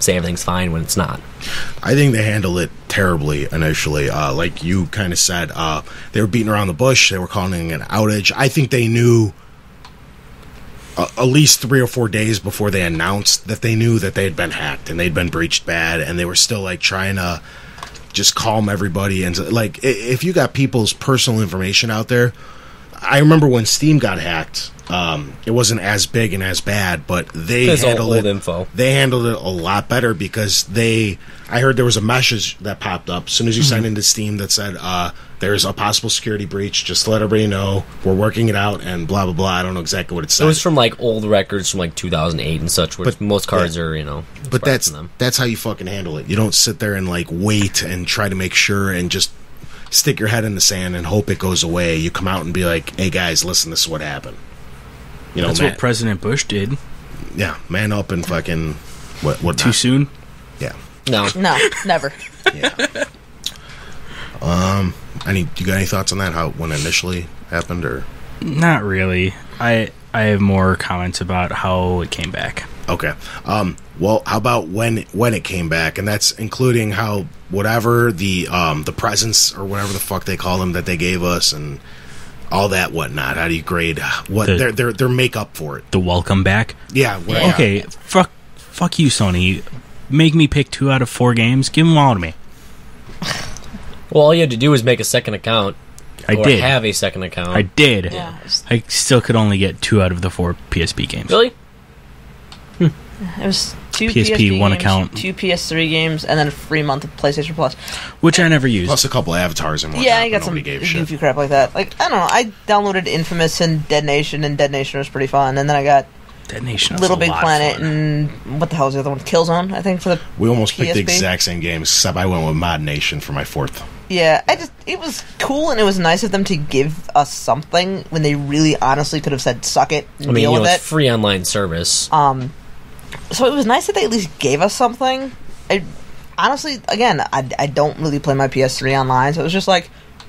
say everything's fine when it's not. I think they handled it terribly initially. Like you kind of said, they were beating around the bush. They were calling it an outage. I think they knew at least 3 or 4 days before they announced that they knew that they had been hacked and they'd been breached bad, and they were still trying to just calm everybody. And if you got people's personal information out there, I remember when Steam got hacked. It wasn't as big and as bad, but they handled it. Info. They handled it a lot better because I heard there was a message that popped up as soon as you signed into Steam that said, "There's a possible security breach. Just to let everybody know, we're working it out," and blah blah blah. I don't know exactly what it said. It was from old records from 2008 and such, which most cards are But that's how you fucking handle it. You don't sit there and wait and try to make sure and just stick your head in the sand and hope it goes away. You come out and be like, "Hey guys, listen, this is what happened." That's what President Bush did. Yeah, man up and fucking what? Too soon? Yeah. No, never. Yeah. You got any thoughts on that? How when it initially happened, or not really? I have more comments about how it came back. Okay. Well, how about when it came back, and that's including how whatever the presents or whatever the fuck they call them that they gave us and all that whatnot. How do you grade what their make up for it? The welcome back. Yeah. Okay. Fuck you, Sony. Make me pick 2 out of 4 games. Give them all to me. Well, all you had to do was make a second account. I did have a second account. I did. Yeah. I still could only get 2 out of the 4 PSP games. Really? It was 2 PSP, 1 games, account, 2 PS3 games, and then a free month of PlayStation Plus, which I never used. Plus a couple avatars and whatnot. Yeah, I got some goofy crap like that. I don't know. I downloaded Infamous and Dead Nation was pretty fun, and then I got Dead Nation, Little Big Planet, and what the hell is the other one? Killzone, I think, for the We almost PSP. picked the exact same games, except I went with Mod Nation for my 4th. Yeah, it was cool, and it was nice of them to give us something when they really honestly could have said suck it and deal with it. It's free online service. So it was nice that they at least gave us something. Honestly, again, I don't really play my PS3 online, so it was just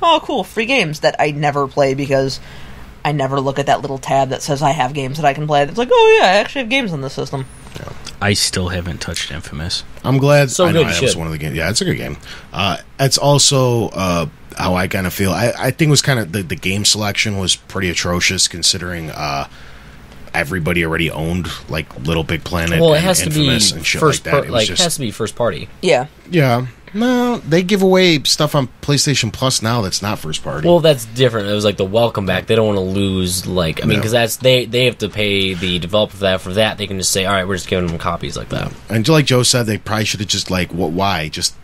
oh, cool, free games that I never play because I never look at that little tab that says I have games that I can play. That's oh yeah, I actually have games on this system. Yeah. I still haven't touched Infamous. I'm glad. So I know good, that was one of the games. Yeah, it's a good game. It's also how I kind of feel. I think it was kind of the game selection was pretty atrocious considering everybody already owned like Little Big Planet. Well, it has to be Infamous and shit first like that. it has to be first party. Yeah. Yeah. No, they give away stuff on PlayStation Plus now that's not first party. Well, that's different. It was like the welcome back. They don't want to lose, like, I mean, because that's they have to pay the developer for that. For that, they can just say, all right, we're just giving them copies like that. And like Joe said, they probably should have just like, why? Just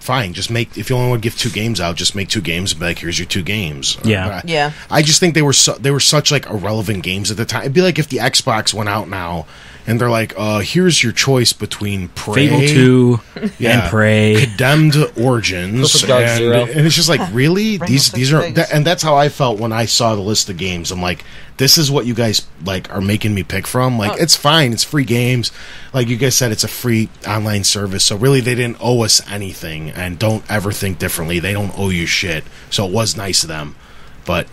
fine. Just make, if you only want to give 2 games out, just make 2 games and be like, here's your 2 games. Yeah. I just think they were such like irrelevant games at the time. It'd be like if the Xbox went out now and they're like, here's your choice between Prey, Fable 2 and Prey, Condemned Origins, and it's just like, really? these are, and that's how I felt when I saw the list of games. I'm like, this is what you guys like are making me pick from. Like, it's fine, it's free games. Like you guys said, it's a free online service, so really they didn't owe us anything. And don't ever think differently. They don't owe you shit. So it was nice of them. But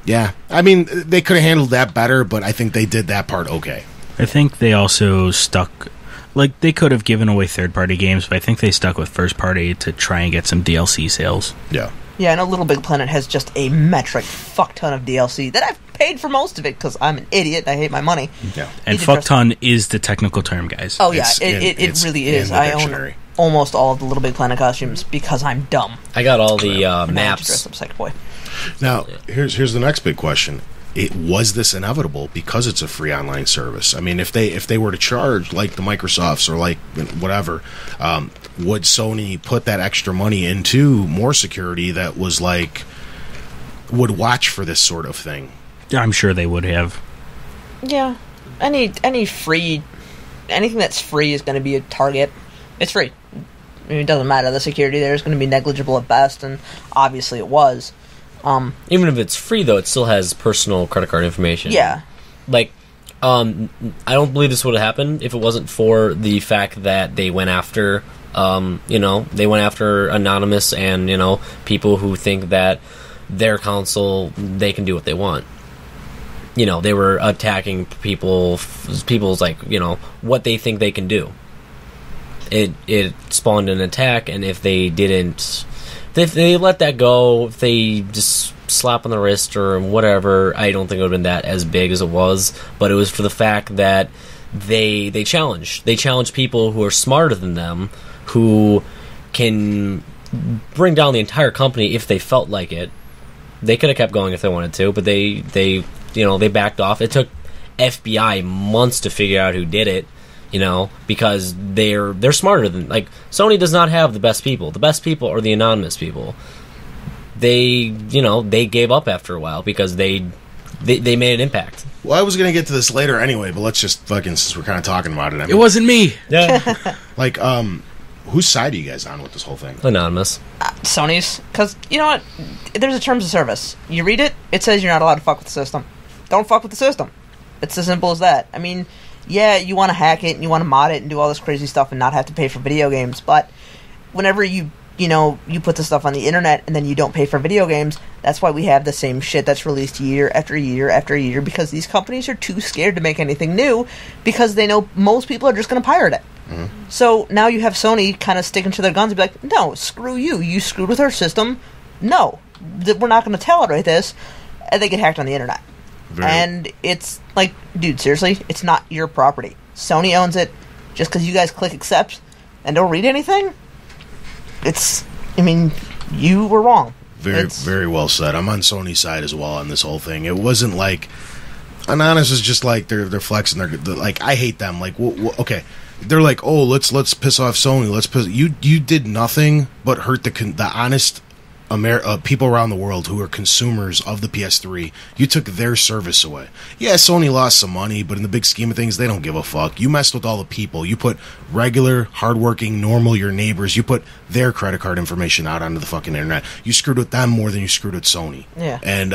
yeah, I mean, they could have handled that better, but I think they did that part okay. I think they also stuck, like, they could have given away third-party games, but I think they stuck with first-party to try and get some DLC sales. Yeah. Yeah, I know Little Big Planet has just a metric fuck ton of DLC that I've paid for most of it because I'm an idiot and I hate my money. Yeah. And fuck ton is the technical term, guys. Oh, yeah, it really is. I own almost all of the Little Big Planet costumes because I'm dumb. I got all the And I maps. just dress up Psycho Boy. Now, here's the next big question. Was this inevitable because it's a free online service? I mean, if they were to charge like the Microsofts or like whatever, would Sony put that extra money into more security that was like would watch for this sort of thing? I'm sure they would have. Yeah, any free, anything that's free is going to be a target. It's free. I mean, it doesn't matter. The security there is going to be negligible at best, and obviously it was. Even if it's free, though, it still has personal credit card information. Yeah. Like, I don't believe this would have happened if it wasn't for the fact that they went after, they went after Anonymous and, people who think that their console, they can do what they want. They were attacking people's, like, what they think they can do. It spawned an attack, and if they didn't... If they let that go, if they just slap on the wrist or whatever, I don't think it would have been that as big as it was. But it was for the fact that they challenge. They challenge people who are smarter than them, who can bring down the entire company if they felt like it. They could have kept going if they wanted to, but they backed off. It took FBI months to figure out who did it. Because they're smarter than, like, Sony does not have the best people. The best people are the anonymous people. They gave up after a while because they made an impact. Well, I was going to get to this later anyway, but let's just fucking, since we're kind of talking about it. I mean, it wasn't me. Yeah. Like, whose side are you guys on with this whole thing? Anonymous. Sony's. Because, you know what? There's a terms of service. You read it, it says you're not allowed to fuck with the system. Don't fuck with the system. It's as simple as that. I mean... Yeah, you want to hack it and you want to mod it and do all this crazy stuff and not have to pay for video games, but whenever you put the stuff on the internet and then you don't pay for video games, that's why we have the same shit that's released year after year after year, because these companies are too scared to make anything new because they know most people are just going to pirate it. Mm-hmm. So now you have Sony kind of sticking to their guns and be like, no, screw you. You screwed with our system. No, we're not going to tolerate this. And they get hacked on the internet. And it's like, dude, seriously, it's not your property. Sony owns it. Just because you guys click accept and don't read anything, you were wrong. Very well said. I'm on Sony's side as well on this whole thing. It wasn't like Anonymous is just like they're flexing. They're like, I hate them. Like, okay, they're like, oh, let's piss off Sony. You did nothing but hurt the honest people around the world who are consumers of the PS3. You took their service away. Yeah, Sony lost some money, but in the big scheme of things, they don't give a fuck. You messed with all the people. You put regular, hardworking, normal, your neighbors, you put their credit card information out onto the fucking internet. You screwed with them more than you screwed with Sony. Yeah. And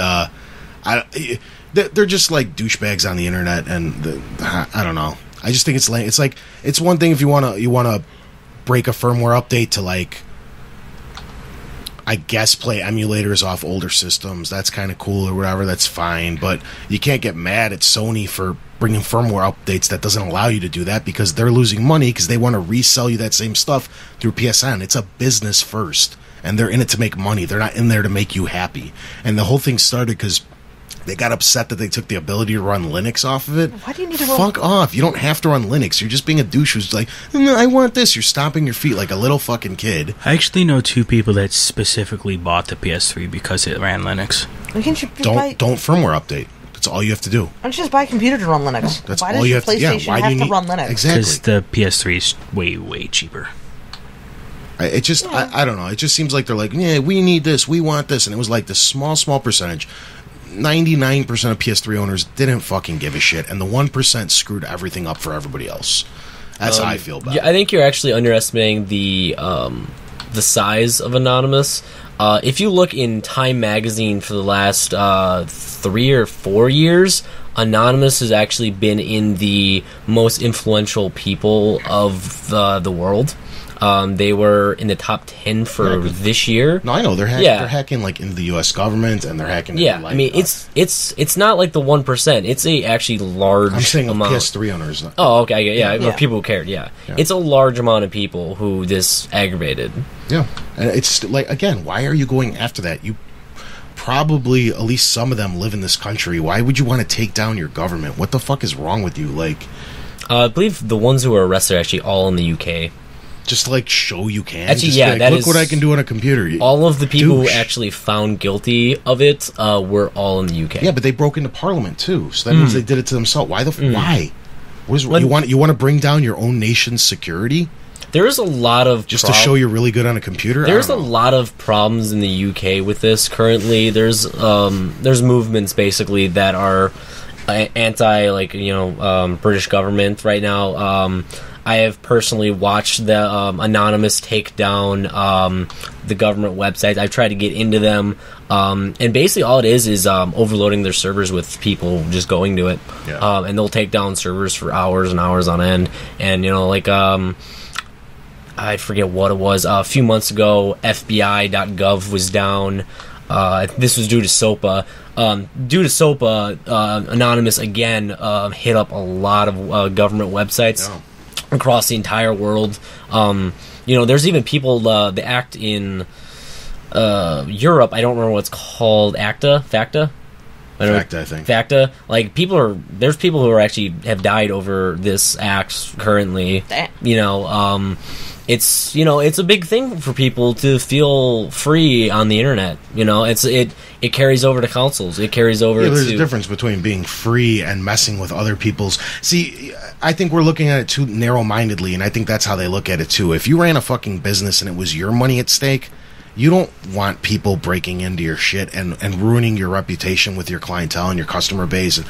they're just like douchebags on the internet, and I don't know. I just think it's lame. It's like, it's one thing if you want to break a firmware update to, like, I guess play emulators off older systems. That's kind of cool or whatever. That's fine. But you can't get mad at Sony for bringing firmware updates that doesn't allow you to do that, because they're losing money because they want to resell you that same stuff through PSN. It's a business first, and they're in it to make money. They're not in there to make you happy. And the whole thing started because They got upset that they took the ability to run Linux off of it. Why do you need to run... Fuck off. You don't have to run Linux. You're just being a douche who's like, no, I want this. You're stomping your feet like a little fucking kid. I actually know 2 people that specifically bought the PS3 because it ran Linux. Don't firmware update. That's all you have to do. Why don't you just buy a computer to run Linux? That's why all does you your have to. PlayStation Why do you have need to run Linux? Exactly. Because the PS3 is way, way cheaper. It just, I don't know. It just seems like they're like, yeah, we need this, we want this, and it was like this small percentage. 99% of PS3 owners didn't fucking give a shit, and the 1% screwed everything up for everybody else. That's how I feel about it. I think you're actually underestimating the size of Anonymous. If you look in Time Magazine for the last 3 or 4 years, Anonymous has actually been in the most influential people of the world. They were in the top 10 for this year. No, I know they're hacking like into the U.S. government, and they're hacking. Yeah, into, like, I mean it's not like the 1%. It's a actually large. I'm saying amount. PS3 owners. Oh, okay, yeah. People who cared. Yeah, it's a large amount of people who this aggravated. Yeah, and it's like, again, why are you going after that? You probably, at least some of them, live in this country. Why would you want to take down your government? What the fuck is wrong with you? Like, I believe the ones who were arrested are actually all in the UK. Just like show you can. Actually, just yeah, like, that look is what I can do on a computer. All of the people douche. who actually found guilty of it were all in the UK. Yeah, but they broke into Parliament too, so that means they did it to themselves. Why why? What is, you want to bring down your own nation's security? There is a lot of just to show you're really good on a computer. There's a lot of problems in the UK with this currently. There's movements basically that are anti, like, British government right now. I have personally watched the Anonymous take down the government websites. I've tried to get into them, and basically all it is overloading their servers with people just going to it. Yeah. And they'll take down servers for hours and hours on end. And I forget what it was. A few months ago, FBI.gov was down. This was due to SOPA. Anonymous again hit up a lot of government websites. Yeah. Across the entire world. There's even people that act in Europe. I don't remember what's called. Facta, I think. Facta. Like, there's people who are actually have died over this act currently. It's a big thing for people to feel free on the internet. It carries over to councils. It carries over to... There's a difference between being free and messing with other people's... See, I think we're looking at it too narrow-mindedly, and I think that's how they look at it too. If you ran a fucking business and it was your money at stake, you don't want people breaking into your shit and ruining your reputation with your clientele and your customer base. And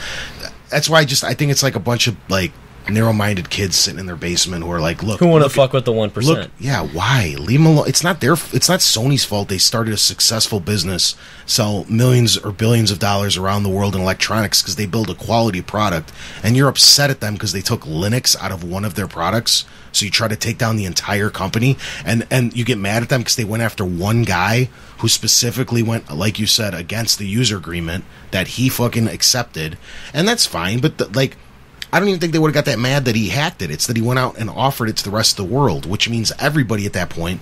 that's why I think it's like a bunch of, like, narrow-minded kids sitting in their basement who are like, look, who want to fuck with the 1%. Why? Leave them alone. It's not Sony's fault they started a successful business, sell millions or billions of dollars around the world in electronics because they build a quality product, and you're upset at them because they took Linux out of one of their products, so you try to take down the entire company, and you get mad at them because they went after one guy who specifically went, like you said, against the user agreement that he fucking accepted, and that's fine, but I don't even think they would have got that mad that he hacked it. It's that he went out and offered it to the rest of the world, which means everybody at that point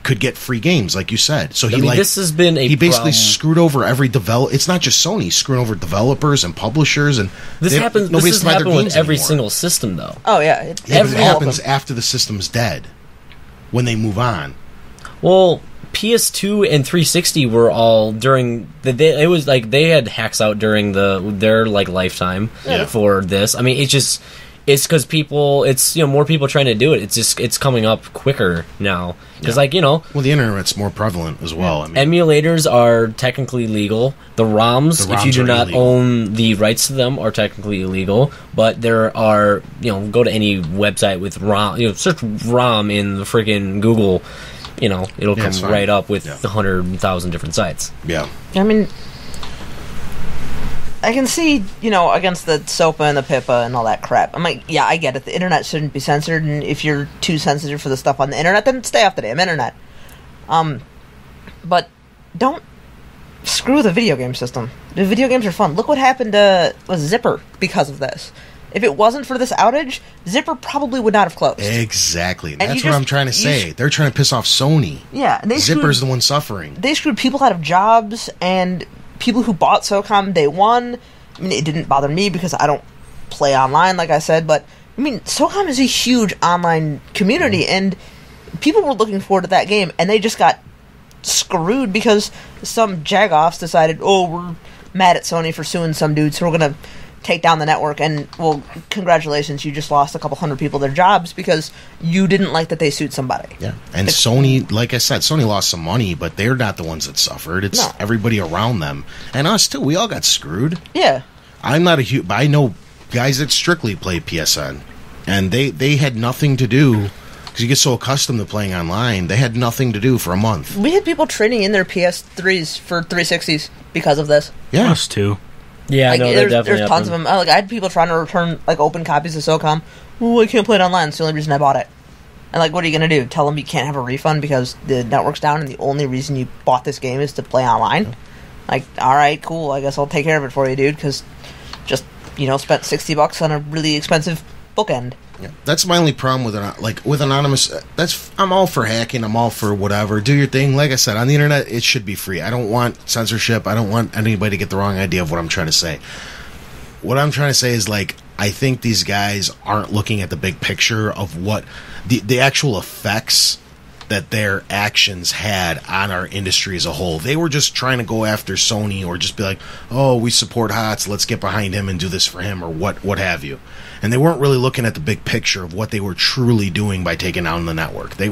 could get free games, like you said. So this has been he basically screwed over every It's not just Sony; he's screwing over developers and publishers, and this happens with every single system, though. Oh yeah, but it happens after the system's dead when they move on. Well, PS2 and 360 were all during it was like they had hacks out during their lifetime for this. I mean, it's because it's more people trying to do it. It's coming up quicker now because well, the internet's more prevalent as well. I mean, emulators are technically legal. The ROMs, if you do not own the rights to them, are technically illegal. But there are go to any website with ROM, search ROM in the freaking Google. It'll come right up with 100,000 different sites. Yeah. I mean, I can see, against the SOPA and the PIPA and all that crap. I'm like, yeah, I get it. The internet shouldn't be censored, and if you're too sensitive for the stuff on the internet, then stay off the damn internet. But don't screw the video game system. The video games are fun. Look what happened to Zipper because of this. If it wasn't for this outage, Zipper probably would not have closed. Exactly. That's what I'm trying to say. They're trying to piss off Sony. Yeah. And Zipper's the one suffering. They screwed people out of jobs, and people who bought SOCOM day one, I mean, it didn't bother me because I don't play online, like I said, but I mean, SOCOM is a huge online community, and people were looking forward to that game, and they just got screwed because some jagoffs decided, oh, we're mad at Sony for suing some dude, so we're going to take down the network, and, well, congratulations, you just lost a couple hundred people their jobs because you didn't like that they sued somebody. Yeah, and Sony, like I said, Sony lost some money, but they're not the ones that suffered. It's everybody around them. And us, too. We all got screwed. Yeah. I'm not a huge... I know guys that strictly play PSN, and they had nothing to do... Because you get so accustomed to playing online, they had nothing to do for a month. We had people trading in their PS3s for 360s because of this. Yeah. Us, too. Yeah, like, no, there's tons of them. Like, I had people trying to return like open copies of SOCOM. Oh, I can't play it online. It's the only reason I bought it. And like, what are you gonna do? Tell them you can't have a refund because the network's down, and the only reason you bought this game is to play online? Like, all right, cool. I guess I'll take care of it for you, dude. Because just spent $60 on a really expensive bookend. Yeah, that's my only problem with anonymous. I'm all for hacking. I'm all for whatever. Do your thing. Like I said, on the internet, it should be free. I don't want censorship. I don't want anybody to get the wrong idea of what I'm trying to say. What I'm trying to say is, like, I think these guys aren't looking at the big picture of what the actual effects that their actions had on our industry as a whole. They were just trying to go after Sony, or just be like, oh, we support HOTS, let's get behind him and do this for him, or what have you. And they weren't really looking at the big picture of what they were truly doing by taking down the network. They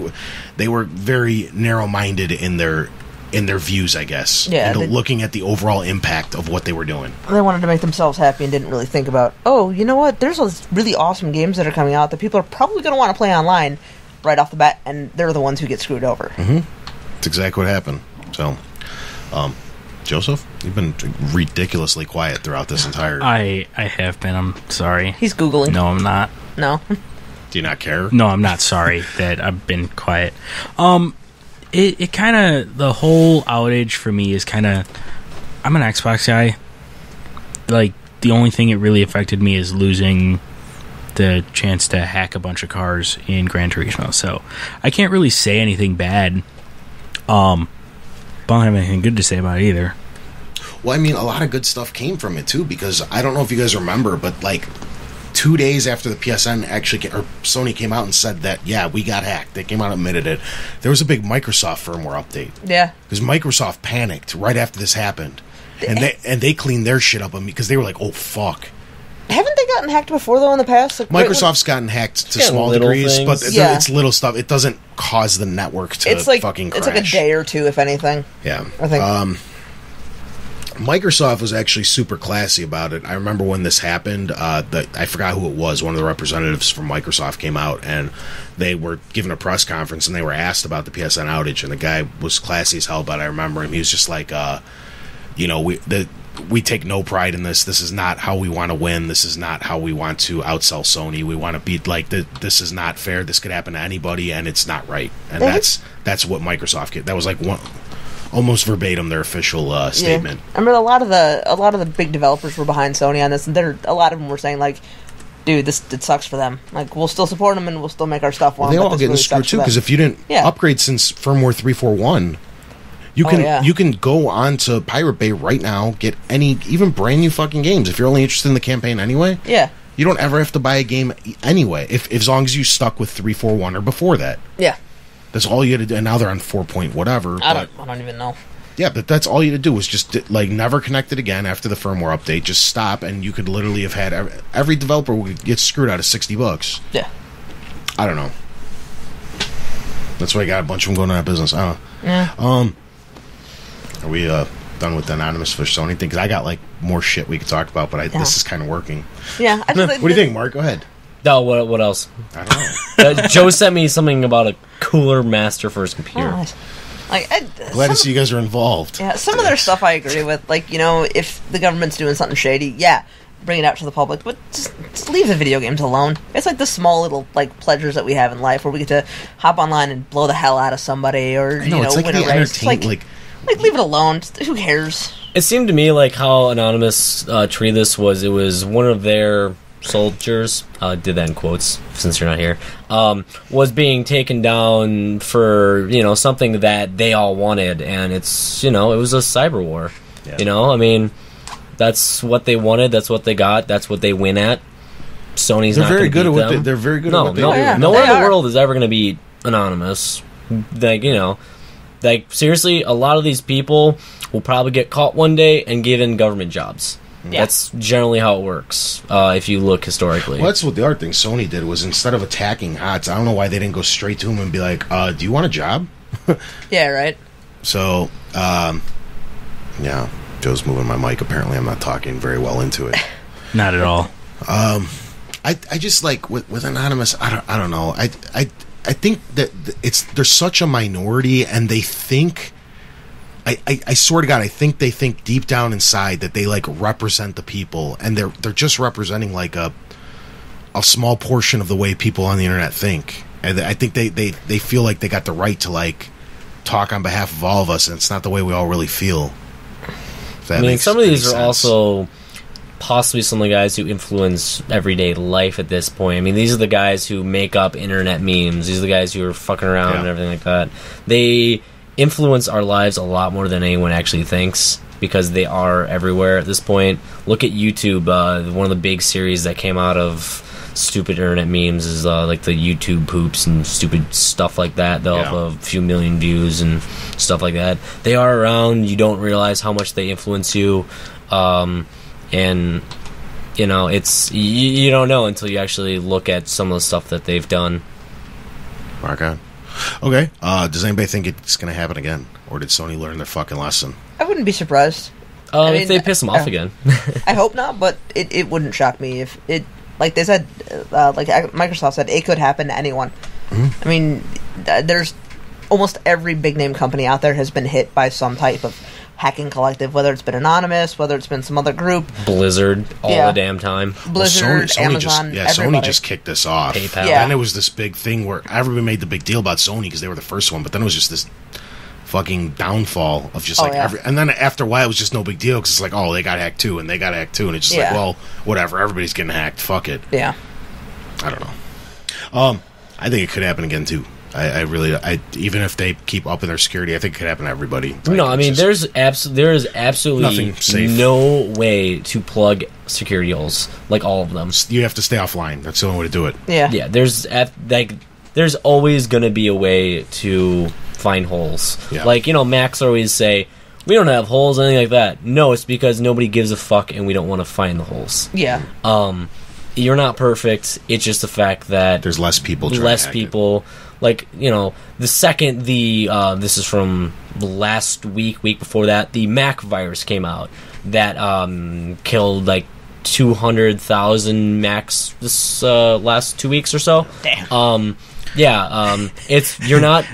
were very narrow-minded in their views, I guess. Yeah, looking at the overall impact of what they were doing. They wanted to make themselves happy and didn't really think about, oh, you know what? There's those really awesome games that are coming out that people are probably going to want to play online right off the bat, and they're the ones who get screwed over. Mm-hmm. That's exactly what happened. So, Joseph, you've been ridiculously quiet throughout this entire... I have been. I'm sorry. He's Googling. No, I'm not. No. Do you not care? No, I'm not sorry that I've been quiet. It kind of... The whole outage for me is kind of... I'm an Xbox guy. Like, the only thing it really affected me is losing the chance to hack a bunch of cars in Gran Turismo. So, I can't really say anything bad. But I don't have anything good to say about it either. Well, I mean, a lot of good stuff came from it, too, because I don't know if you guys remember, but, like, 2 days after the PSN or Sony came out and said that, yeah, we got hacked, they came out and admitted it, there was a big Microsoft firmware update. Yeah. Because Microsoft panicked right after this happened. And they cleaned their shit up because they were like, oh, fuck. Haven't they gotten hacked before, though, in the past? Like, Microsoft's gotten hacked to small degrees, things. but it's little stuff. It doesn't cause the network to fucking crash. It's like a day or two, if anything. Yeah. I think. Microsoft was actually super classy about it. I remember when this happened, I forgot who it was. One of the representatives from Microsoft came out, and they were giving a press conference, and they were asked about the PSN outage, and the guy was classy as hell, but I remember him. He was just like, we take no pride in this. This is not how we want to win. This is not how we want to outsell Sony. We want to beat, like, this is not fair. This could happen to anybody, and it's not right. And that's what Microsoft did. That was like almost verbatim their official statement. I remember a lot of the big developers were behind Sony on this, and a lot of them were saying, like, dude, it sucks for them. Like, we'll still support them and we'll still make our stuff. Well, they all getting screwed too, because if you didn't upgrade since firmware 341. You can go on to Pirate Bay right now, get even brand new fucking games if you're only interested in the campaign anyway. Yeah. You don't ever have to buy a game anyway, if as long as you stuck with 341 or before that. Yeah. That's all you had to do, and now they're on 4 point whatever. I don't even know. Yeah, but that's all you had to do was just, like, never connect it again after the firmware update. Just stop, and you could literally have had every developer would get screwed out of $60. Yeah. I don't know. That's why I got a bunch of them going out of business. I don't know. Yeah. Are we done with the anonymous fish Sony thing? Because I got, like, more shit we could talk about, but this is kind of working. Yeah. What do you think, Mark? Go ahead. No, what else? I don't know. Joe sent me something about a cooler master for his computer. Oh, nice. Glad to see you guys are involved. Yeah, some of their stuff I agree with. Like, if the government's doing something shady, bring it out to the public, but just leave the video games alone. It's like the small little, like, pleasures that we have in life where we get to hop online and blow the hell out of somebody, or it's like win a race. Like, leave it alone. Who cares? It seemed to me like how Anonymous treated this was, it was one of their soldiers, did that in quotes since you're not here, was being taken down for, something that they all wanted, and it's, it was a cyber war. Yeah. You know, I mean, that's what they wanted. That's what they got. That's what they win at. Sony's They're not very going to good beat at what them. they're very good no, at what they no, do. yeah. no They one in the are. world is ever going to beat Anonymous. Like, you know, like, seriously, a lot of these people will probably get caught one day and given government jobs. Yeah. That's generally how it works, if you look historically. Well, that's what the other thing Sony did was instead of attacking HOTS, I don't know why they didn't go straight to him and be like, do you want a job? Yeah, right. So, yeah, Joe's moving my mic. Apparently, I'm not talking very well into it. Not at all. I just like with Anonymous. I don't know. I think that they're such a minority, and they think. I swear to God, I think they think deep down inside that they like represent the people, and they're just representing like a small portion of the way people on the internet think. And I think they feel like they got the right to like talk on behalf of all of us, and it's not the way we all really feel. I mean, some of these are also possibly some of the guys who influence everyday life at this point. I mean, these are the guys who make up internet memes. These are the guys who are fucking around and everything like that. They influence our lives a lot more than anyone actually thinks because they are everywhere at this point. Look at YouTube. One of the big series that came out of stupid internet memes is like the YouTube poops and stupid stuff like that. They'll have a few million views and stuff like that. They are around. You don't realize how much they influence you. And you know, it's you don't know until you actually look at some of the stuff that they've done. Mark on. Okay. Does anybody think it's going to happen again, or did Sony learn their fucking lesson? I wouldn't be surprised. I mean, If they piss them off again. I hope not, but it wouldn't shock me if it, like they said, like Microsoft said, it could happen to anyone. I mean, there's almost every big name company out there has been hit by some type of hacking collective, whether it's been Anonymous, whether it's been some other group. Blizzard, all the damn time. Blizzard, Sony Amazon, Sony just kicked this off. PayPal. Yeah. Then it was this big thing where everybody made the big deal about Sony because they were the first one, but then it was just this fucking downfall of just and then after a while it was just no big deal because it's like, oh, they got hacked too, and they got hacked too, and it's just like, well, whatever, everybody's getting hacked, fuck it. Yeah. I don't know. I think it could happen again too. I really even if they keep upping their security, I think it could happen to everybody. Like, no, I mean there is absolutely no way to plug security holes, like all of them. You have to stay offline. That's the only way to do it. Yeah. There's always going to be a way to find holes. Yeah. Like, you know, Macs always say, we don't have holes, anything like that. No, it's because nobody gives a fuck and we don't want to find the holes. Yeah. You're not perfect. It's just the fact that there's less people trying less to hack people it. Like, you know, the second this is from last week before that, the Mac virus came out that killed like 200,000 Macs this last 2 weeks or so. Damn. It's you're not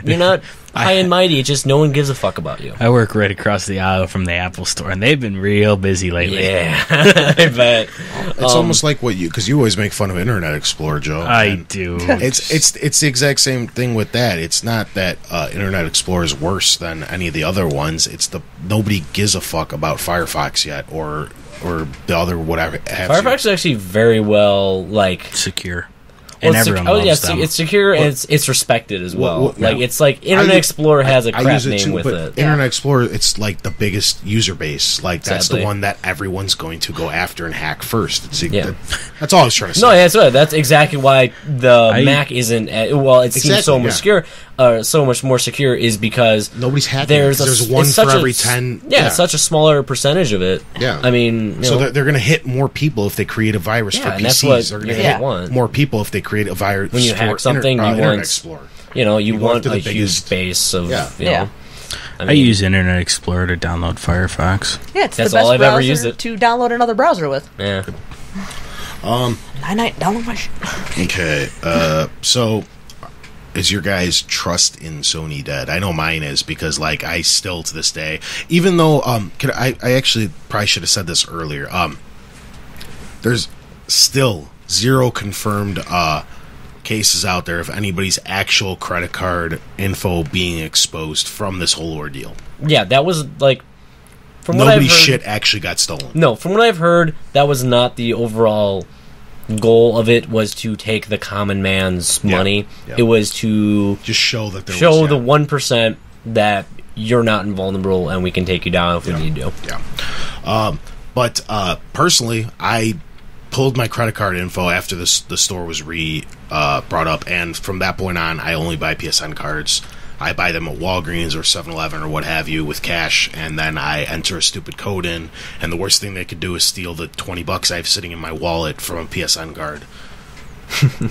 high and mighty. It's just no one gives a fuck about you. I work right across the aisle from the Apple store, and they've been real busy lately. Yeah, I bet. It's almost like what because you always make fun of Internet Explorer, Joe. I do. It's the exact same thing with that. It's not that Internet Explorer is worse than any of the other ones. It's nobody gives a fuck about Firefox yet, or the other whatever. Firefox is actually very well secure. Well, And everyone loves them. It's secure and it's respected as well. It's like Internet Explorer has a crap name with it. Internet Explorer, it's like the biggest user base. Like that's Exactly. the one that everyone's going to go after and hack first. That's all I was trying to say. No, that's exactly why the Mac isn't. It seems so much secure. So much more secure is because nobody's hacking. There's one for every 10. Yeah, it's such a smaller percentage of it. Yeah, I mean, they're going to hit more people if they create a virus for PCs. And that's what they're going to hit want. more people if they create a virus. When you hack something, you Internet want Explorer. You want a biggest huge base of. Yeah. I use Internet Explorer to download Firefox. Yeah, it's That's the best all I've browser ever used it. to download another browser with. Yeah. Night, download my shit. Okay, so is your guys' trust in Sony dead? I know mine is because, like, I still to this day, even though I actually probably should have said this earlier. There's still zero confirmed cases out there of anybody's actual credit card info being exposed from this whole ordeal. Yeah, that was like from what I've Nobody's heard, shit actually got stolen. No, from what I've heard, that was not the overall goal of it. Was to take the common man's money. Yeah. It was to just show that the 1% that you're not invulnerable, and we can take you down if we need to. Yeah. But personally, I pulled my credit card info after the store was brought up, and from that point on, I only buy PSN cards. I buy them at Walgreens or 7-Eleven or what have you with cash, and then I enter a stupid code in, and the worst thing they could do is steal the $20 I have sitting in my wallet from a PSN card.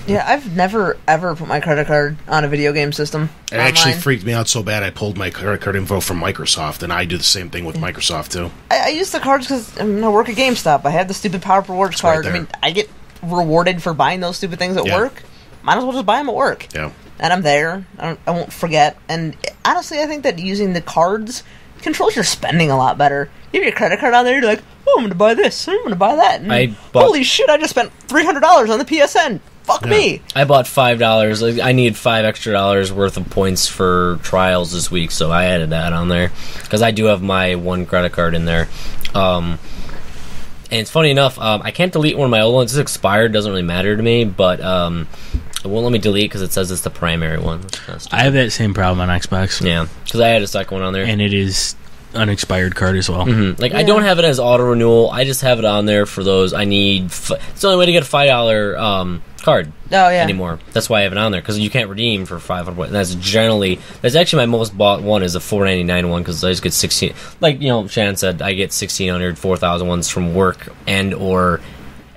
Yeah, I've never, ever put my credit card on a video game system. It actually freaked me out so bad I pulled my credit card info from Microsoft, and I do the same thing with Microsoft, too. I use the cards because I work at GameStop. I have the stupid Power Rewards card. Right, I mean, I get rewarded for buying those stupid things at work. Might as well just buy them at work. Yeah. And I'm there. I won't forget. And honestly, I think that using the cards controls your spending a lot better. You have your credit card on there, you're like, oh, I'm going to buy this, I'm going to buy that. And holy shit, I just spent $300 on the PSN. Fuck me. I bought $5. I need $5 extra worth of points for trials this week, so I added that on there. Because I do have my one credit card in there. And it's funny enough, I can't delete one of my old ones. It's expired, doesn't really matter to me, but it won't let me delete because it says it's the primary one. I have that same problem on Xbox. Yeah, because I had a second one on there. And it is an expired card as well. Mm-hmm. I don't have it as auto renewal. I just have it on there for those. I need. It's the only way to get a $5 card anymore. That's why I have it on there, because you can't redeem for 500 points. That's actually my most bought one is a $4.99 one, because I just get 16. Like Shannon said, I get 1,600, 4,000 ones from work or.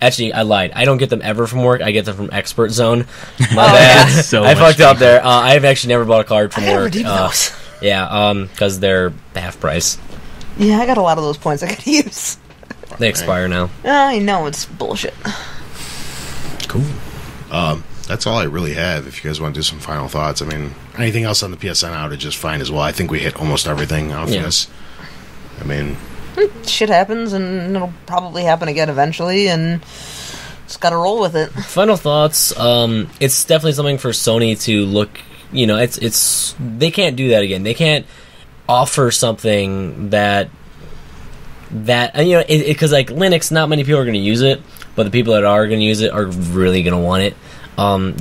Actually, I lied. I don't get them ever from work. I get them from Expert Zone. My bad. I fucked up there. I've actually never bought a card from work. Those. Yeah, because they're half price. Yeah, I got a lot of those points I could use. They expire now. I know, it's bullshit. Cool. That's all I really have. If you guys want to do some final thoughts, I mean, anything else on the PSN outage is fine as well. I think we hit almost everything out of this. I mean, shit happens, and it'll probably happen again eventually, and just gotta roll with it. Final thoughts. It's definitely something for Sony to look. It's they can't do that again. They can't offer something that because like Linux, not many people are going to use it, but the people that are going to use it are really going to want it.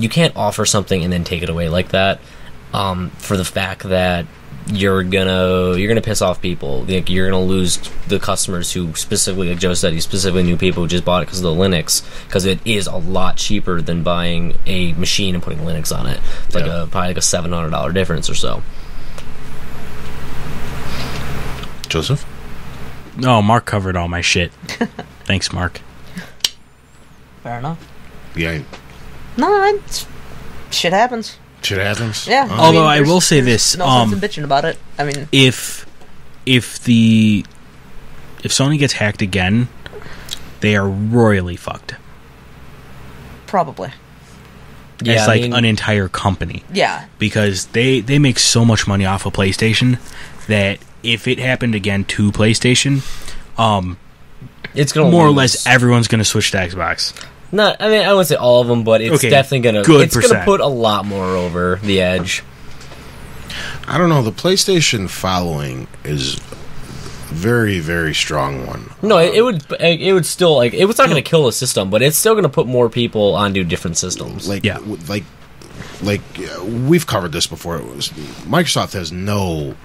You can't offer something and then take it away like that, for the fact that you're gonna piss off people. Like, you're gonna lose the customers who specifically, like Joe said, specifically new people who just bought it because of the Linux, because it is a lot cheaper than buying a machine and putting Linux on it. It's probably like a $700 difference or so. Joseph? No, Mark covered all my shit. Thanks, Mark. Fair enough. Yeah. No, shit happens. Shit happens. Yeah. Although I will say this, no sense in bitching about it. I mean, if Sony gets hacked again, they are royally fucked. Probably. Yeah, it's like an entire company. Yeah. Because they make so much money off of PlayStation that if it happened again to PlayStation, it's gonna more or less everyone's gonna switch to Xbox. I wouldn't say all of them, but it's definitely gonna put a lot more over the edge. I don't know. The PlayStation following is very, very strong one. No, it would still, like, it's not going to kill the system, but it's still going to put more people onto different systems. Like we've covered this before. Microsoft has no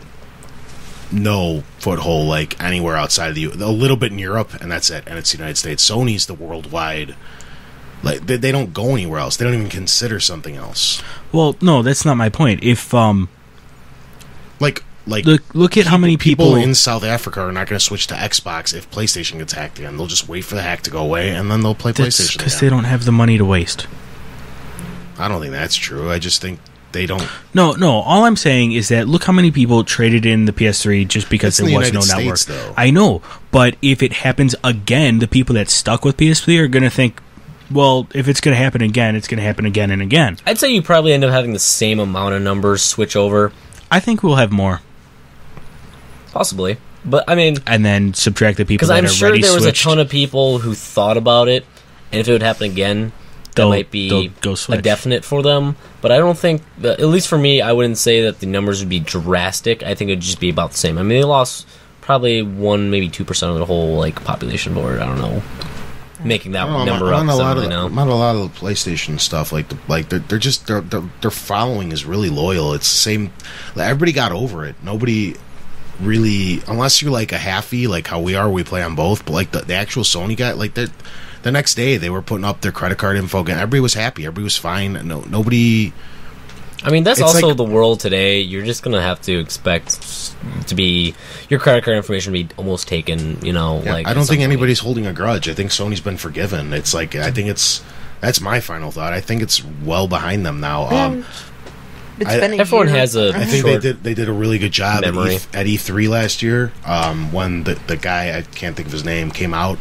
foothold like anywhere outside of the a little bit in Europe, and that's it. And it's the United States. Sony's the worldwide. Like they don't go anywhere else. They don't even consider something else. Well, no, that's not my point. If look at how many people in South Africa are not going to switch to Xbox if PlayStation gets hacked again. They'll just wait for the hack to go away, and then they'll play PlayStation because they don't have the money to waste. I don't think that's true. I just think they don't. No. All I'm saying is that look how many people traded in the PS3 just because there was no network. Though. I know, but if it happens again, the people that stuck with PS3 are going to think, well, if it's going to happen again, it's going to happen again and again. I'd say you probably end up having the same amount of numbers switch over. I think we'll have more. Possibly. But, I mean... And then subtract the people that are ready switched. Because I'm sure there was switched. a ton of people who thought about it, and if it would happen again, that might be a definite for them. But I don't think... At least for me, I wouldn't say that the numbers would be drastic. I think it would just be about the same. I mean, they lost probably 1, maybe 2% of the whole population board. I don't know. Making that number up. Not a lot of the PlayStation stuff. Their following is really loyal. It's the same. Everybody got over it. Nobody. really, unless you're like a halfie, like how we are, we play on both. But like the actual Sony guy, like the next day they were putting up their credit card info again. Everybody was happy. Everybody was fine. Nobody. I mean, that's It's also like- the world today. You're just gonna have to expect to be your credit card information to be almost taken. You know, Yeah, like I at don't some think point. anybody's holding a grudge. I think Sony's been forgiven. It's like I think that's my final thought. I think it's well behind them now. It's I- been a Everyone year. has a I think short they did a really good job memory. at E3 last year. When the guy, I can't think of his name, came out,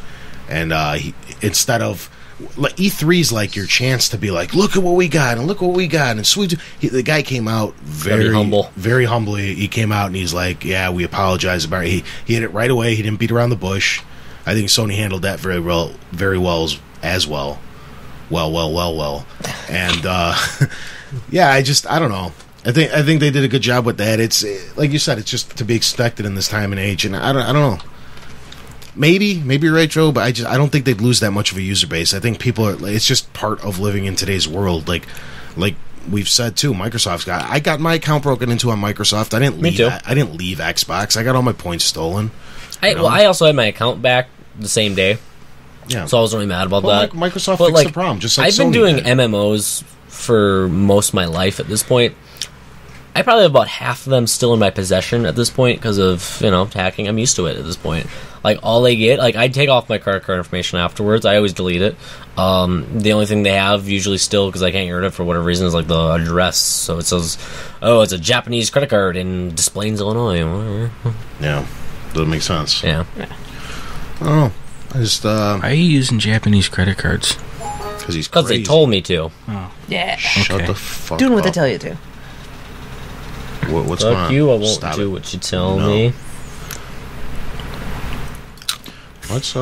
and he, instead of like E3's like your chance to be like, look at what we got and look what we got and sweet. The guy came out Very humble. very humbly. He came out and he's like, yeah, we apologize about it. He hit it right away. He didn't beat around the bush. I think Sony handled that very well as well. Well. And yeah, I don't know. I think they did a good job with that. It's like you said, it's just to be expected in this time and age, and I don't know. Maybe you're right, Joe, but I don't think they'd lose that much of a user base. I think people are. It's just part of living in today's world. Like we've said too, I got my account broken into on Microsoft. I didn't Me leave. too. I didn't leave Xbox. I got all my points stolen. Well, I also had my account back the same day, Yeah. so I wasn't really mad about Well, that. Microsoft But, fixed like, the problem. Just like I've been Sony doing did. MMOs for most of my life at this point. I probably have about half of them still in my possession at this point because of, hacking. I'm used to it at this point. Like, all they get, like, I take off my credit card information afterwards. I always delete it. The only thing they have usually still, because I can't get rid of it for whatever reason, is, like, the address. So it says, oh, it's a Japanese credit card in Des Plaines, Illinois. Whatever. Yeah, doesn't make sense. Yeah. I don't know. I just Why are you using Japanese credit cards? because he's Because crazy. they told me to. Yeah. Shut Okay. the fuck Doing what they up. tell you to. What's going Fuck on? you, I won't Stop do it. what you tell No. me. What's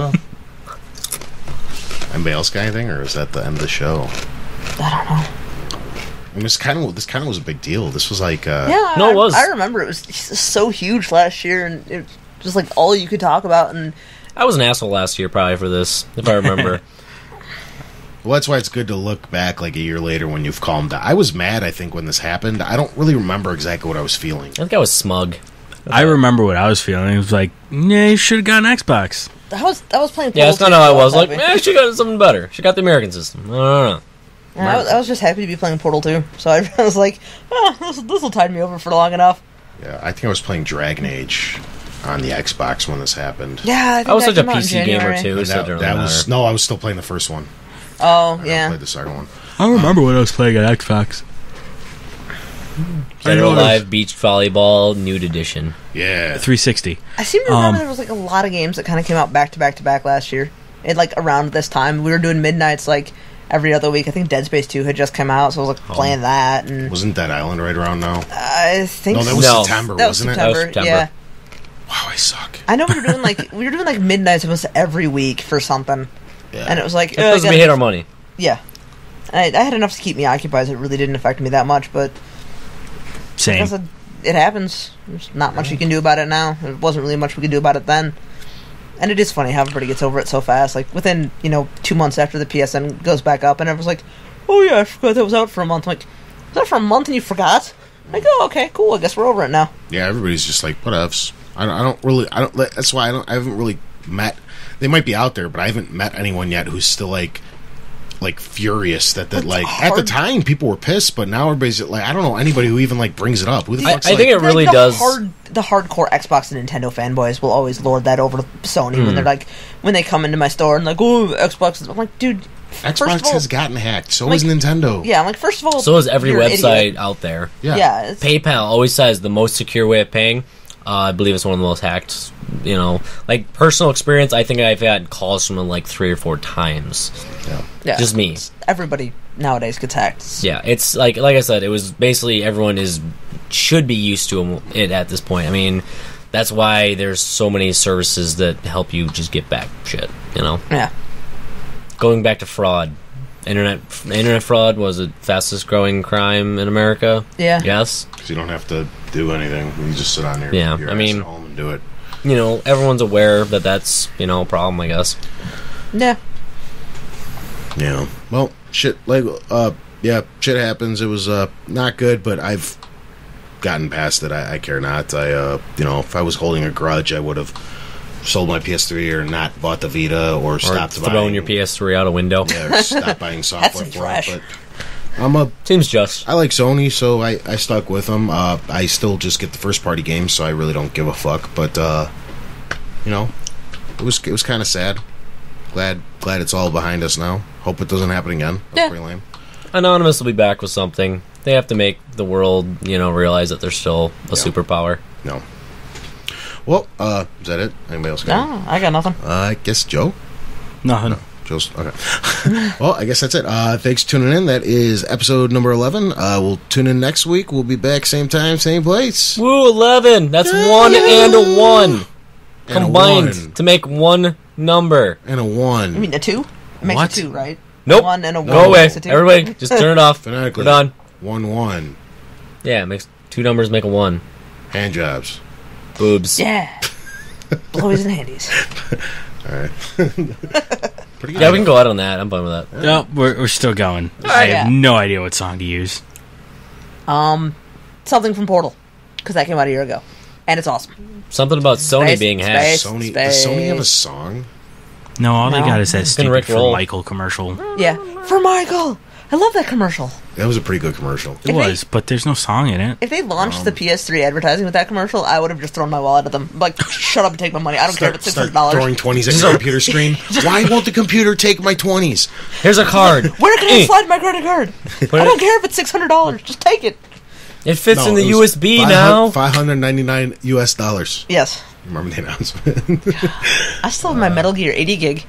Anybody else got anything, or is that the end of the show? I don't know. I mean, this kind of was a big deal. This was like, Yeah, No, it was. I remember it was so huge last year, and it was just like all you could talk about. And I was an asshole last year, probably, for this, if I remember. well, that's why it's good to look back like a year later when you've calmed down. I was mad, I think, when this happened. I don't really remember exactly what I was feeling. I think I was smug. I remember what I was feeling. It was like, yeah, you should have gotten Xbox. I was playing. Yeah, that's Portal not how I 2, was. Like, happy. man, she got something better. She got the American system. I don't know. And I was just happy to be playing Portal 2. So I was like, this will tide me over for long enough. Yeah, I think I was playing Dragon Age on the Xbox when this happened. Yeah, I think I was that such a came out in PC gamer, January. too, But so it didn't really matter. no, I was still playing the first one. Oh, I yeah. played the second one. I remember when I was playing at Xbox. Dead I or know Alive Beach Volleyball Nude Edition. Yeah. 360. I seem to remember there was like a lot of games that kind of came out back to back to back last year. It like around this time we were doing midnights like every other week. I think Dead Space 2 had just come out, so I was like playing that. And Wasn't Dead Island right around now? I think No, that was No. September, that was wasn't September. That was September. Yeah, Wow, I suck. I know we were doing like midnights almost every week for something, Yeah. and it was like That's because we hate our money. yeah. I had enough to keep me occupied, so it really didn't affect me that much. But like I Same. said, it happens. There's not much you can do about it now. There wasn't really much we could do about it then. And it is funny how everybody gets over it so fast. Like, within, 2 months after the PSN goes back up, and everyone's like, oh yeah, I forgot that was out for a month. I'm like, was that for a month and you forgot? I'm like, oh, okay, cool, I guess we're over it now. Yeah, everybody's just like, whatevs. That's why I haven't really met, they might be out there, but I haven't met anyone yet who's still like furious that It's like, at hard. the time people were pissed, but now everybody's like, I don't know anybody who even like brings it up. Who the I fuck's think like, it really the does. The hardcore Xbox and Nintendo fanboys will always lord that over to Sony when they're like, when they come into my store and like, oh, Xbox. I'm like, dude, first of Xbox all, has gotten hacked. So like, has Nintendo. yeah, I'm like, first of all, So is every you're an website idiot. out there. Yeah, it's- PayPal always says the most secure way of paying. I believe it's one of the most hacked. Like personal experience, I think I've had calls from them like 3 or 4 times. yeah. Just me. Everybody nowadays gets hacked. Yeah, it's like I said, it was basically everyone should be used to it at this point. I mean, that's why there's so many services that help you just get back shit. Yeah. Going back to fraud, internet fraud was the fastest growing crime in America. Yeah. Yes. Because you don't have to do anything. You just sit on your, Yeah, your I ass mean- at home and do it. Everyone's aware that that's a problem. I guess. Yeah. Yeah. Well, shit. Like, shit happens. It was not good, but I've gotten past it. I care not. If I was holding a grudge, I would have sold my PS3 or not bought the Vita or stopped throwing buying your PS3 out a window. Yeah, or stopped buying software for it. But seems just. I like Sony, so I stuck with them. I still just get the first party games, so I really don't give a fuck. But it was kind of sad. Glad it's all behind us now. Hope it doesn't happen again. That's pretty lame. Anonymous will be back with something. They have to make the world, realize that they're still a superpower. No. Well, is that it? Anybody else got No, I got nothing. I guess Joe? Nothing. No, Joe's... Okay. Well, I guess that's it. Thanks for tuning in. That is episode number 11. We'll tune in next week. We'll be back same time, same place. Woo, 11! That's 1 and a 1. Combined a 1. To make one number. And a 1. You mean a 2? It makes What? a 2, right? Nope. 1 and a 1. Go away. Makes a 2. Everybody, just turn it off. Phonetically. We're done. 1-1. Yeah, it makes 2 numbers make a 1. Hand jobs. Boobs. Yeah. Blowies and handies. All right. Pretty good. Yeah, we can go out on that. I'm fine with that. No, we're still going. I right. have Yeah. no idea what song to use. Something from Portal, because that came out a year ago, and it's awesome. Something about Sony Space, being hacked. space. Does Sony have a song? No, all they No. got is that stupid Rick For roll. Michael commercial. Yeah, for Michael. I love that commercial. That was a pretty good commercial. It If was, but there's no song in it. If they launched the PS3 advertising with that commercial, I would have just thrown my wallet at them. Like, shut up and take my money. I don't care if it's Start $600. throwing 20s at your computer screen. Why won't the computer take my 20s? Here's a card. Where can I slide my credit card? I don't care if it's $600. Just take it. It fits in the it was USB now. $599 US. Yes. Remember the announcement? I still have my Metal Gear 80 gig.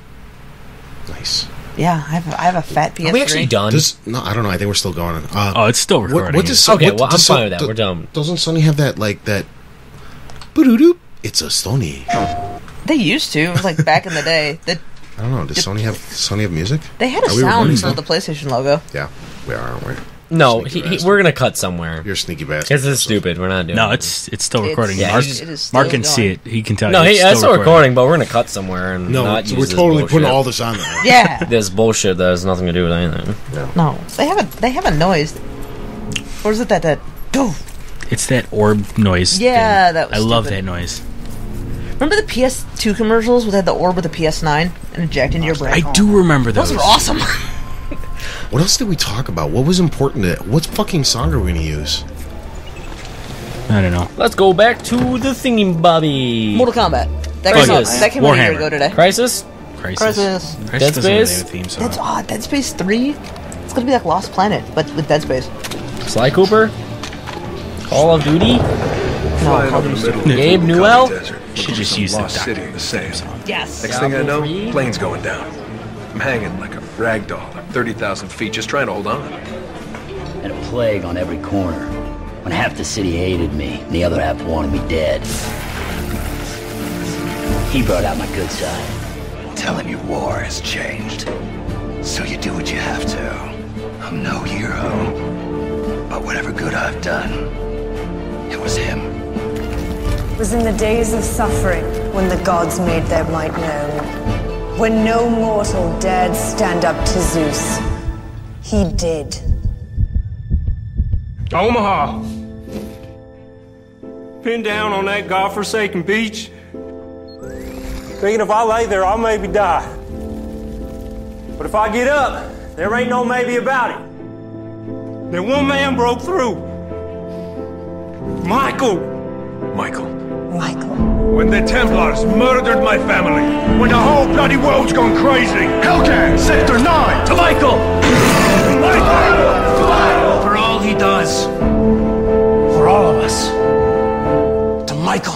Nice. Yeah, I have a fat PS3. Are we actually done? No, I don't know. I think we're still going. Oh, it's still recording. What does Okay, what well, I'm does fine with that. We're done. Doesn't Sony have that Boo-doo-doo. It's a Sony. They used to. It was like back in the day. I don't know. Does Sony have music? They had a Are we sound recording for still? the PlayStation logo. Yeah, we are, aren't we? No, Sneaky bastard. we're gonna cut somewhere. You're a sneaky bastard. This is stupid. We're not doing No, it. it's still It's- recording. yeah, Mark, it is still Mark can see going. it. He can tell No, you. it's still recording, but we're gonna cut somewhere and No, not so use we're this totally bullshit. putting all this on there. Yeah. This bullshit that has nothing to do with anything. No, they have a noise. Or is it that doof? It's that orb noise. Yeah, thing. that was I love stupid. that noise. Remember the PS2 commercials with had the orb with the PS9 and inject into your brain? I do remember those. Those were awesome. What else did we talk about? What was important? What fucking song are we going to use? I don't know. Let's go back to the thingy bobby. Mortal Kombat. That Crisis. came out a year Warhammer. ago today. Crisis. Crisis. Dead doesn't really Space? have a theme song. That's odd. Dead Space 3? It's gonna be like Lost Planet, but with Dead Space. Sly Cooper. Call of Duty. No, Call of Duty. Gabe Newell. Should just use the lost Dr. city the same. Yes. Next thing I know, Diablo 3? plane's going down. I'm hanging like a rag doll at 30,000 feet, just trying to hold on. And a plague on every corner. When half the city hated me, and the other half wanted me dead. He brought out my good side. Telling you war has changed. So you do what you have to. I'm no hero. But whatever good I've done, it was him. It was in the days of suffering when the gods made their might known. When no mortal dared stand up to Zeus. He did. Omaha. Pinned down on that godforsaken beach. Thinking if I lay there, I'll maybe die. But if I get up, there ain't no maybe about it. Then one man broke through. Michael. Michael. Michael. When the Templars murdered my family. When the whole bloody world's gone crazy. Hellcat, Sector 9! To Michael! For all he does. For all of us. To Michael.